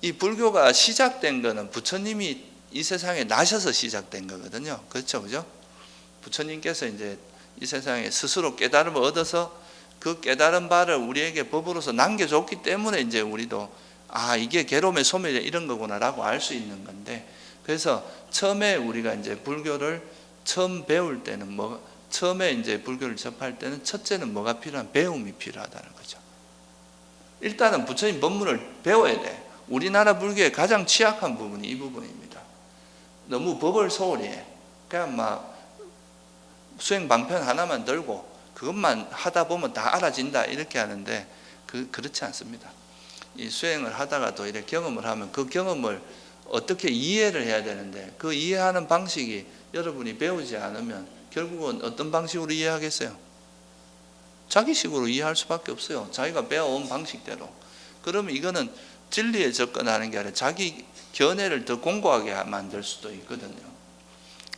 이 불교가 시작된 거는 부처님이 이 세상에 나셔서 시작된 거거든요. 그렇죠, 그죠? 부처님께서 이제 이 세상에 스스로 깨달음을 얻어서 그 깨달은 바를 우리에게 법으로서 남겨줬기 때문에 이제 우리도 이게 괴로움의 소멸이 이런 거구나라고 알 수 있는 건데, 그래서 처음에 우리가 이제 불교를 처음 배울 때는 처음에 이제 불교를 접할 때는 첫째는 뭐가 필요한? 배움이 필요하다는 거죠. 일단은 부처님 법문을 배워야 돼. 우리나라 불교의 가장 취약한 부분이 이 부분입니다. 너무 법을 소홀히 해. 그냥 막 수행 방편 하나만 들고 그것만 하다 보면 다 알아진다 이렇게 하는데 그렇지 않습니다. 이 수행을 하다가도 이렇게 경험을 하면 그 경험을 어떻게 이해를 해야 되는데 그 이해하는 방식이 여러분이 배우지 않으면 결국은 어떤 방식으로 이해하겠어요? 자기식으로 이해할 수밖에 없어요. 자기가 배워온 방식대로. 그러면 이거는 진리에 접근하는 게 아니라 자기 견해를 더 공고하게 만들 수도 있거든요.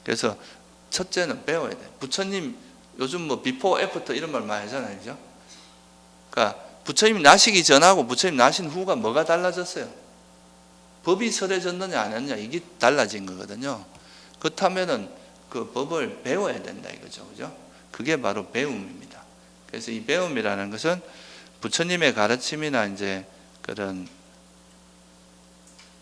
그래서 첫째는 배워야 돼. 부처님 요즘 뭐 비포 애프터 이런 말 많이 하잖아요, 그죠? 그러니까 부처님 나시기 전하고 부처님 나신 후가 뭐가 달라졌어요? 법이 설해졌느냐 안 했느냐 이게 달라진 거거든요. 그렇다면은 그 법을 배워야 된다 이거죠, 그죠? 그게 바로 배움입니다. 그래서 이 배움이라는 것은 부처님의 가르침이나 이제 그런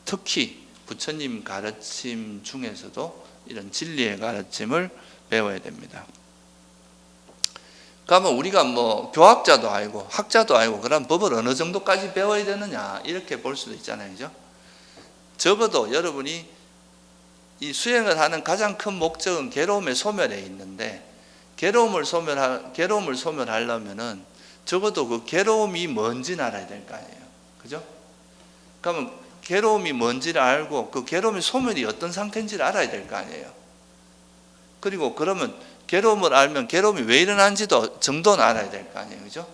특히 부처님 가르침 중에서도 이런 진리의 가르침을 배워야 됩니다. 그러면 우리가 뭐 교학자도 아니고 학자도 아니고 그럼 법을 어느 정도까지 배워야 되느냐 이렇게 볼 수도 있잖아요, 그죠? 적어도 여러분이 이 수행을 하는 가장 큰 목적은 괴로움의 소멸에 있는데 괴로움을 소멸하려면은 적어도 그 괴로움이 뭔지는 알아야 될 거 아니에요, 그죠? 그러면 괴로움이 뭔지를 알고 그 괴로움의 소멸이 어떤 상태인지를 알아야 될 거 아니에요. 그리고 그러면 괴로움을 알면 괴로움이 왜 일어나는지도 정도는 알아야 될 거 아니에요, 그죠?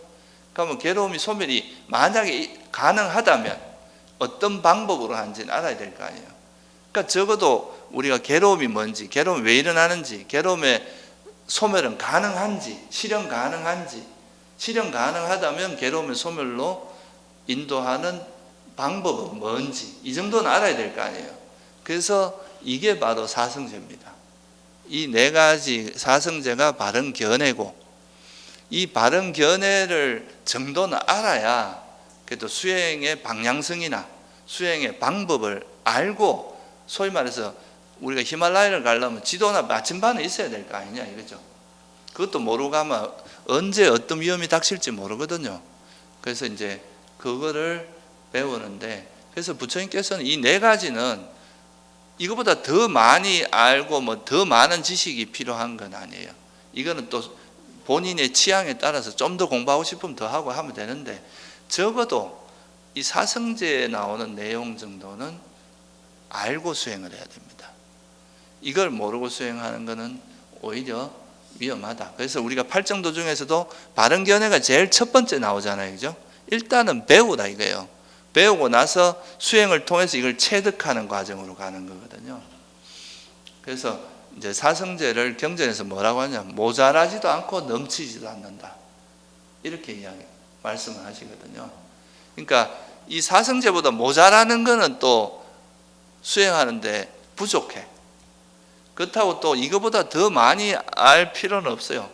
그러면 괴로움이 소멸이 만약에 가능하다면 어떤 방법으로 하는지는 알아야 될 거 아니에요. 그러니까 적어도 우리가 괴로움이 뭔지, 괴로움이 왜 일어나는지, 괴로움의 소멸은 가능한지, 실현 가능한지, 실현 가능하다면 괴로움의 소멸로 인도하는 방법은 뭔지 이 정도는 알아야 될 거 아니에요. 그래서 이게 바로 사성제입니다. 이 네 가지 사성제가 바른 견해고 이 바른 견해를 정도는 알아야 그래도 수행의 방향성이나 수행의 방법을 알고 소위 말해서 우리가 히말라야를 가려면 지도나 마침반은 있어야 될 거 아니냐 이거죠. 그것도 모르고 가면 언제 어떤 위험이 닥칠지 모르거든요. 그래서 이제 그거를 배우는데 그래서 부처님께서는 이 네 가지는 이거보다 더 많이 알고 뭐 더 많은 지식이 필요한 건 아니에요. 이거는 또 본인의 취향에 따라서 좀 더 공부하고 싶으면 더 하고 하면 되는데 적어도 이 사성제에 나오는 내용 정도는 알고 수행을 해야 됩니다. 이걸 모르고 수행하는 것은 오히려 위험하다. 그래서 우리가 팔정도 중에서도 바른 견해가 제일 첫 번째 나오잖아요, 그죠? 일단은 배우라 이거예요. 배우고 나서 수행을 통해서 이걸 체득하는 과정으로 가는 거거든요. 그래서 이제 사성제를 경전에서 뭐라고 하냐? 모자라지도 않고 넘치지도 않는다. 이렇게 말씀을 하시거든요. 그러니까 이 사성제보다 모자라는 거는 또 수행하는데 부족해. 그렇다고 또 이거보다 더 많이 알 필요는 없어요.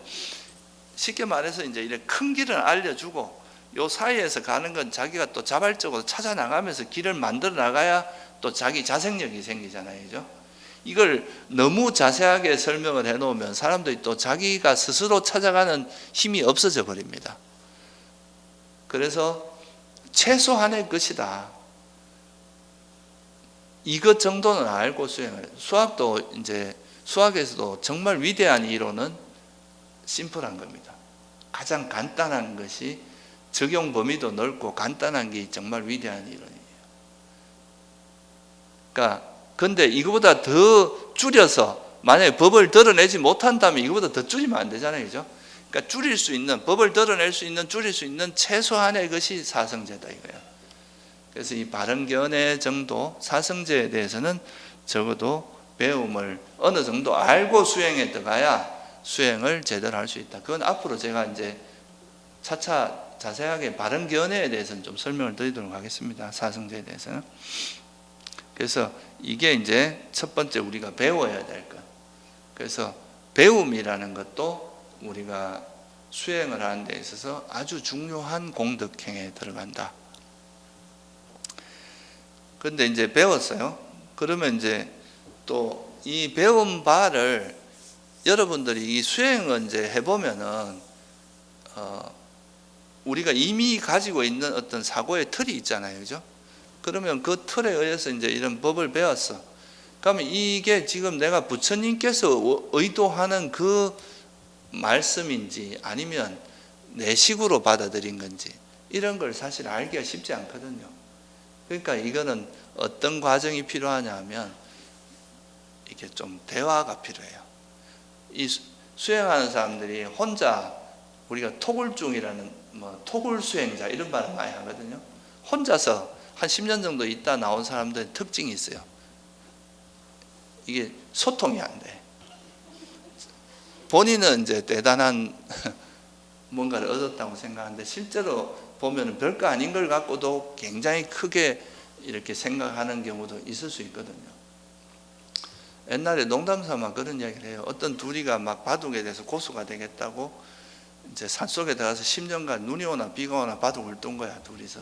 쉽게 말해서 이제 이렇게 큰 길은 알려주고 요 사이에서 가는 건 자기가 또 자발적으로 찾아 나가면서 길을 만들어 나가야 또 자기 자생력이 생기잖아요. 그죠? 이걸 너무 자세하게 설명을 해 놓으면 사람들이 또 자기가 스스로 찾아가는 힘이 없어져 버립니다. 그래서 최소한의 것이다. 이것 정도는 알고 수행을. 수학도 이제 수학에서도 정말 위대한 이론은 심플한 겁니다. 가장 간단한 것이 적용 범위도 넓고 간단한 게 정말 위대한 이론이에요. 그러니까 근데 이거보다 더 줄여서 만약에 법을 드러내지 못한다면 이거보다 더 줄이면 안 되잖아요. 그죠? 그러니까 줄일 수 있는, 법을 드러낼 수 있는, 줄일 수 있는 최소한의 것이 사성제다 이거예요. 그래서 이 바른견해 정도 사성제에 대해서는 적어도 배움을 어느 정도 알고 수행에 들어가야 수행을 제대로 할 수 있다. 그건 앞으로 제가 이제 차차 자세하게 바른견해에 대해서는 좀 설명을 드리도록 하겠습니다. 사성제에 대해서는. 그래서 이게 이제 첫 번째 우리가 배워야 될 것. 그래서 배움이라는 것도 우리가 수행을 하는 데 있어서 아주 중요한 공덕행에 들어간다. 근데 이제 배웠어요. 그러면 이제 또 이 배운 바를 여러분들이 이 수행을 이제 해보면은 우리가 이미 가지고 있는 어떤 사고의 틀이 있잖아요. 그죠? 그러면 그 틀에 의해서 이제 이런 법을 배웠어. 그러면 이게 지금 내가 부처님께서 의도하는 그 말씀인지 아니면 내 식으로 받아들인 건지 이런 걸 사실 알기가 쉽지 않거든요. 그러니까 이거는 어떤 과정이 필요하냐 하면 이게 좀 대화가 필요해요. 이 수행하는 사람들이 혼자 우리가 토굴중이라는 토굴 수행자 이런 말을 많이 하거든요. 혼자서 한 10년 정도 있다 나온 사람들의 특징이 있어요. 이게 소통이 안 돼. 본인은 이제 대단한 뭔가를 얻었다고 생각하는데 실제로 보면 별거 아닌 걸 갖고도 굉장히 크게 이렇게 생각하는 경우도 있을 수 있거든요. 옛날에 농담삼아 그런 이야기를 해요. 어떤 둘이가 막 바둑에 대해서 고수가 되겠다고 이제 산속에 들어가서 10년간 눈이 오나 비가 오나 바둑을 둔 거야, 둘이서.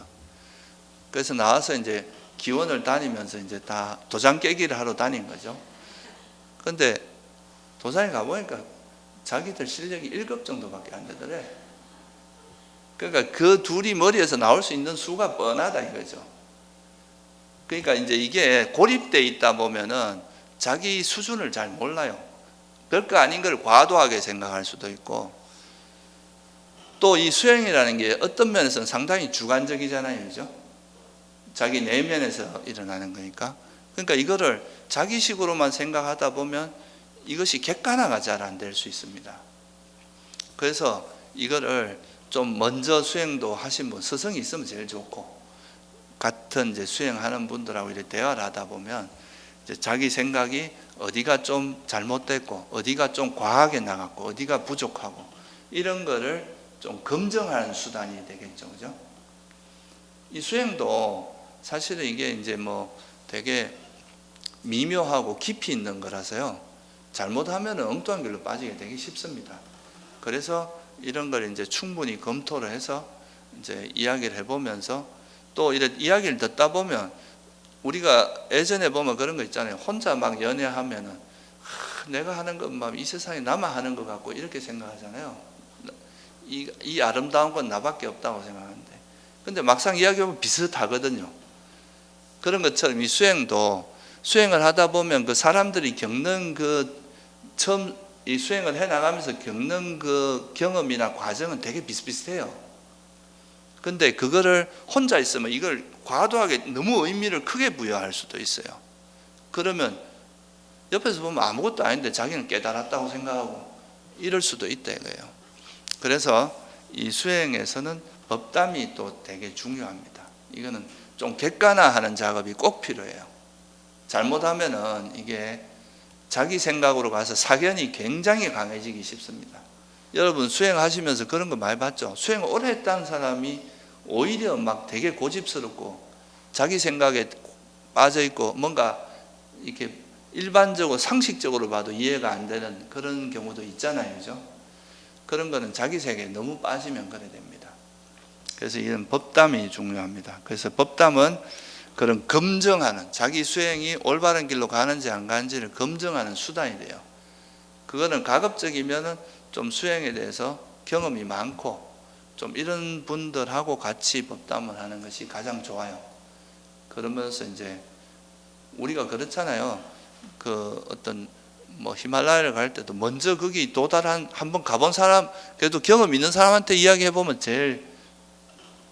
그래서 나와서 이제 기원을 다니면서 이제 다 도장 깨기를 하러 다닌 거죠. 근데 도장에 가보니까 자기들 실력이 1급 정도밖에 안 되더래. 그러니까 그 둘이 머리에서 나올 수 있는 수가 뻔하다 이거죠. 그러니까 이제 이게 고립돼 있다 보면은 자기 수준을 잘 몰라요. 별거 아닌 걸 과도하게 생각할 수도 있고, 또 이 수행이라는 게 어떤 면에서는 상당히 주관적이잖아요. 그죠? 자기 내면에서 일어나는 거니까. 그러니까 이거를 자기식으로만 생각하다 보면 이것이 객관화가 잘 안 될 수 있습니다. 그래서 이거를 좀 먼저 수행도 하신 분, 스승이 있으면 제일 좋고, 같은 이제 수행하는 분들하고 이렇게 대화를 하다 보면 이제 자기 생각이 어디가 좀 잘못됐고, 어디가 좀 과하게 나갔고, 어디가 부족하고, 이런 거를 좀 검증하는 수단이 되겠죠. 그죠? 이 수행도 사실은 이게 이제 되게 미묘하고 깊이 있는 거라서요. 잘못하면 엉뚱한 길로 빠지게 되기 쉽습니다. 그래서 이런 걸 이제 충분히 검토를 해서 이제 이야기를 해보면서 또 이런 이야기를 듣다 보면 우리가 예전에 보면 그런 거 있잖아요. 혼자 막 연애하면은 내가 하는 건 이 세상에 나만 하는 것 같고 이렇게 생각하잖아요. 이 아름다운 건 나밖에 없다고 생각하는데, 근데 막상 이야기하면 비슷하거든요. 그런 것처럼 이 수행도 수행을 하다 보면 그 사람들이 겪는 그 처음 이 수행을 해 나가면서 겪는 그 경험이나 과정은 되게 비슷비슷해요. 근데 그거를 혼자 있으면 이걸 과도하게 너무 의미를 크게 부여할 수도 있어요. 그러면 옆에서 보면 아무것도 아닌데 자기는 깨달았다고 생각하고 이럴 수도 있다 이거예요. 그래서 이 수행에서는 법담이 또 되게 중요합니다. 이거는 좀 객관화하는 작업이 꼭 필요해요. 잘못하면은 이게 자기 생각으로 가서 사견이 굉장히 강해지기 쉽습니다. 여러분 수행하시면서 그런 거 많이 봤죠? 수행을 오래 했다는 사람이 오히려 막 되게 고집스럽고 자기 생각에 빠져있고 뭔가 이렇게 일반적으로 상식적으로 봐도 이해가 안 되는 그런 경우도 있잖아요. 그죠? 그런 거는 자기 세계에 너무 빠지면 그래 됩니다. 그래서 이런 법담이 중요합니다. 그래서 법담은 그런 검증하는, 자기 수행이 올바른 길로 가는지 안 가는지를 검증하는 수단이 돼요. 그거는 가급적이면은 좀 수행에 대해서 경험이 많고 좀 이런 분들하고 같이 법담을 하는 것이 가장 좋아요. 그러면서 이제 우리가 그렇잖아요. 그 어떤 뭐 히말라야를 갈 때도 먼저 거기 도달한, 한번 가본 사람, 그래도 경험 있는 사람한테 이야기해 보면 제일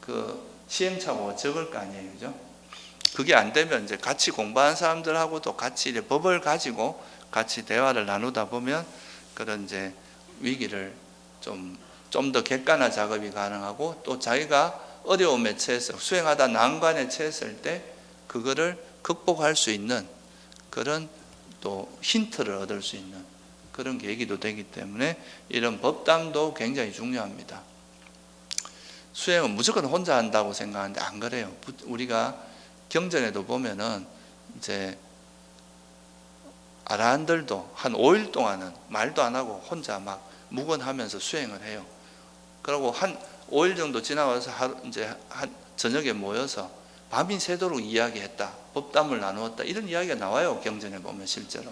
그 시행착오가 적을 거 아니에요, 그죠? 그게 안 되면 이제 같이 공부한 사람들하고도 같이 이제 법을 가지고 같이 대화를 나누다 보면 그런 이제 위기를 좀 더 객관화 작업이 가능하고, 또 자기가 어려움에 처해서 수행하다 난관에 처했을 때 그거를 극복할 수 있는 그런 또 힌트를 얻을 수 있는 그런 계기도 되기 때문에 이런 법담도 굉장히 중요합니다. 수행은 무조건 혼자 한다고 생각하는데 안 그래요. 우리가 경전에도 보면은 이제 아라한들도 한 5일 동안은 말도 안 하고 혼자 막 묵언하면서 수행을 해요. 그리고 한 5일 정도 지나가서 이제 한 저녁에 모여서 밤이 새도록 이야기했다, 법담을 나누었다, 이런 이야기가 나와요. 경전에 보면 실제로.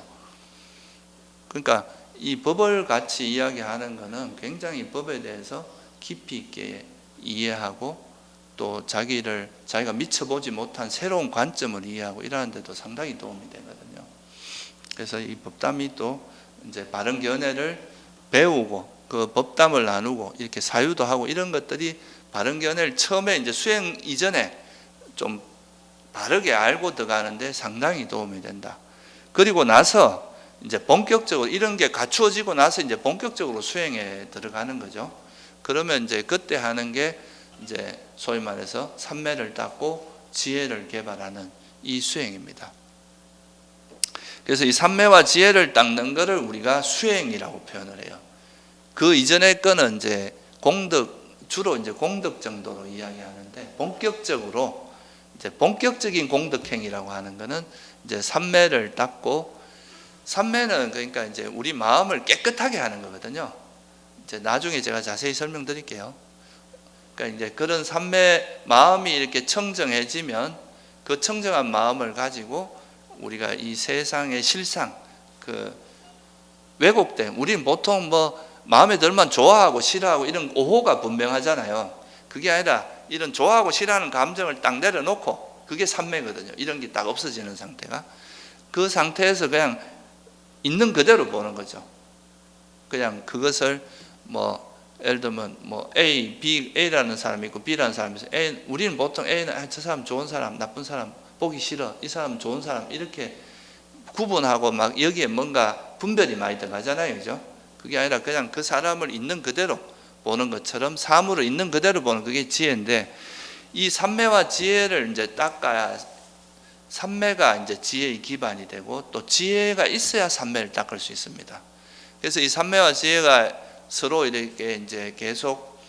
그러니까 이 법을 같이 이야기하는 것은 굉장히 법에 대해서 깊이 있게 이해하고 또 자기가 미쳐보지 못한 새로운 관점을 이해하고 이러는 데도 상당히 도움이 되거든요. 그래서 이 법담이 또 이제 바른 견해를 배우고 그 법담을 나누고 이렇게 사유도 하고 이런 것들이 바른 견해를 처음에 이제 수행 이전에 좀 바르게 알고 들어가는데 상당히 도움이 된다. 그리고 나서 이제 본격적으로 이런 게 갖추어지고 나서 이제 본격적으로 수행에 들어가는 거죠. 그러면 이제 그때 하는 게 이제 소위 말해서 삼매를 닦고 지혜를 개발하는 이 수행입니다. 그래서 이 삼매와 지혜를 닦는 것을 우리가 수행이라고 표현을 해요. 그 이전의 거는 이제 주로 이제 공덕 정도로 이야기하는데, 본격적인 공덕행위라고 하는 거는 이제 삼매를 닦고, 삼매는 그러니까 이제 우리 마음을 깨끗하게 하는 거거든요. 이제 나중에 제가 자세히 설명드릴게요. 그러니까 이제 그런 삼매, 마음이 이렇게 청정해지면 그 청정한 마음을 가지고 우리가 이 세상의 실상, 그 왜곡된, 우리는 보통 뭐 마음에 들면 좋아하고 싫어하고 이런 오호가 분명하잖아요. 그게 아니라 이런 좋아하고 싫어하는 감정을 딱 내려놓고, 그게 삼매거든요. 이런 게 딱 없어지는 상태가, 그 상태에서 그냥 있는 그대로 보는 거죠. 그냥 그것을 뭐 예를 들면 뭐 A라는 사람이 있고 B라는 사람이 있어요. 우리는 보통 A는 저 사람 좋은 사람, 나쁜 사람, 보기 싫어, 이 사람 좋은 사람, 이렇게 구분하고 막 여기에 뭔가 분별이 많이 들어가잖아요, 그죠? 그게 아니라 그냥 그 사람을 있는 그대로 보는 것처럼 사물을 있는 그대로 보는, 그게 지혜인데, 이 삼매와 지혜를 이제 닦아야, 삼매가 이제 지혜의 기반이 되고 또 지혜가 있어야 삼매를 닦을 수 있습니다. 그래서 이 삼매와 지혜가 서로 이렇게 이제 계속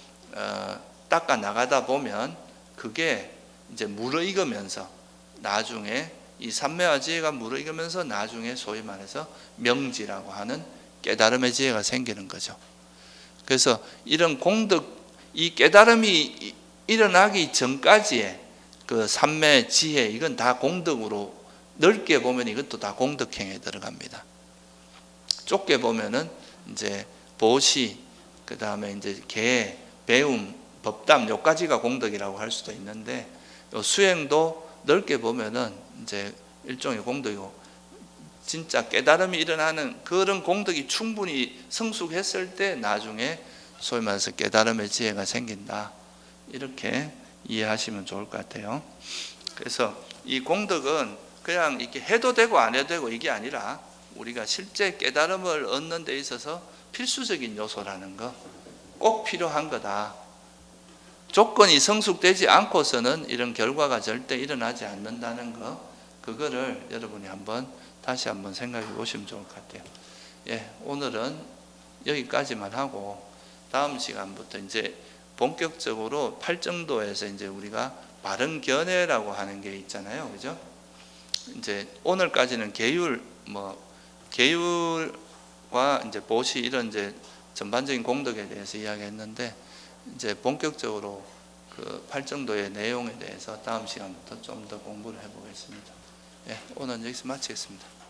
닦아 나가다 보면 그게 이제 무르익으면서 나중에 이 삼매와 지혜가 무르익으면서 나중에 소위 말해서 명지라고 하는 깨달음의 지혜가 생기는 거죠. 그래서 이런 이 깨달음이 일어나기 전까지의 그 삼매, 지혜, 이건 다 공덕으로, 넓게 보면 이것도 다 공덕행에 들어갑니다. 좁게 보면은 이제 보시, 그 다음에 이제 계, 배움, 법담, 요까지가 공덕이라고 할 수도 있는데, 수행도 넓게 보면은 이제 일종의 공덕이고, 진짜 깨달음이 일어나는 그런 공덕이 충분히 성숙했을 때 나중에 소위 말해서 깨달음의 지혜가 생긴다, 이렇게 이해하시면 좋을 것 같아요. 그래서 이 공덕은 그냥 이렇게 해도 되고 안 해도 되고 이게 아니라 우리가 실제 깨달음을 얻는 데 있어서 필수적인 요소라는 거, 꼭 필요한 거다. 조건이 성숙되지 않고서는 이런 결과가 절대 일어나지 않는다는 거, 그거를 여러분이 다시 한번 생각해 보시면 좋을 것 같아요. 예, 오늘은 여기까지만 하고 다음 시간부터 이제 본격적으로 팔정도에서 이제 우리가 바른 견해라고 하는 게 있잖아요, 그죠? 이제 오늘까지는 계율과 이제 보시, 이런 이제 전반적인 공덕에 대해서 이야기했는데, 이제 본격적으로 그 팔정도의 내용에 대해서 다음 시간부터 좀 더 공부를 해보겠습니다. 예, 오늘 여기서 마치겠습니다.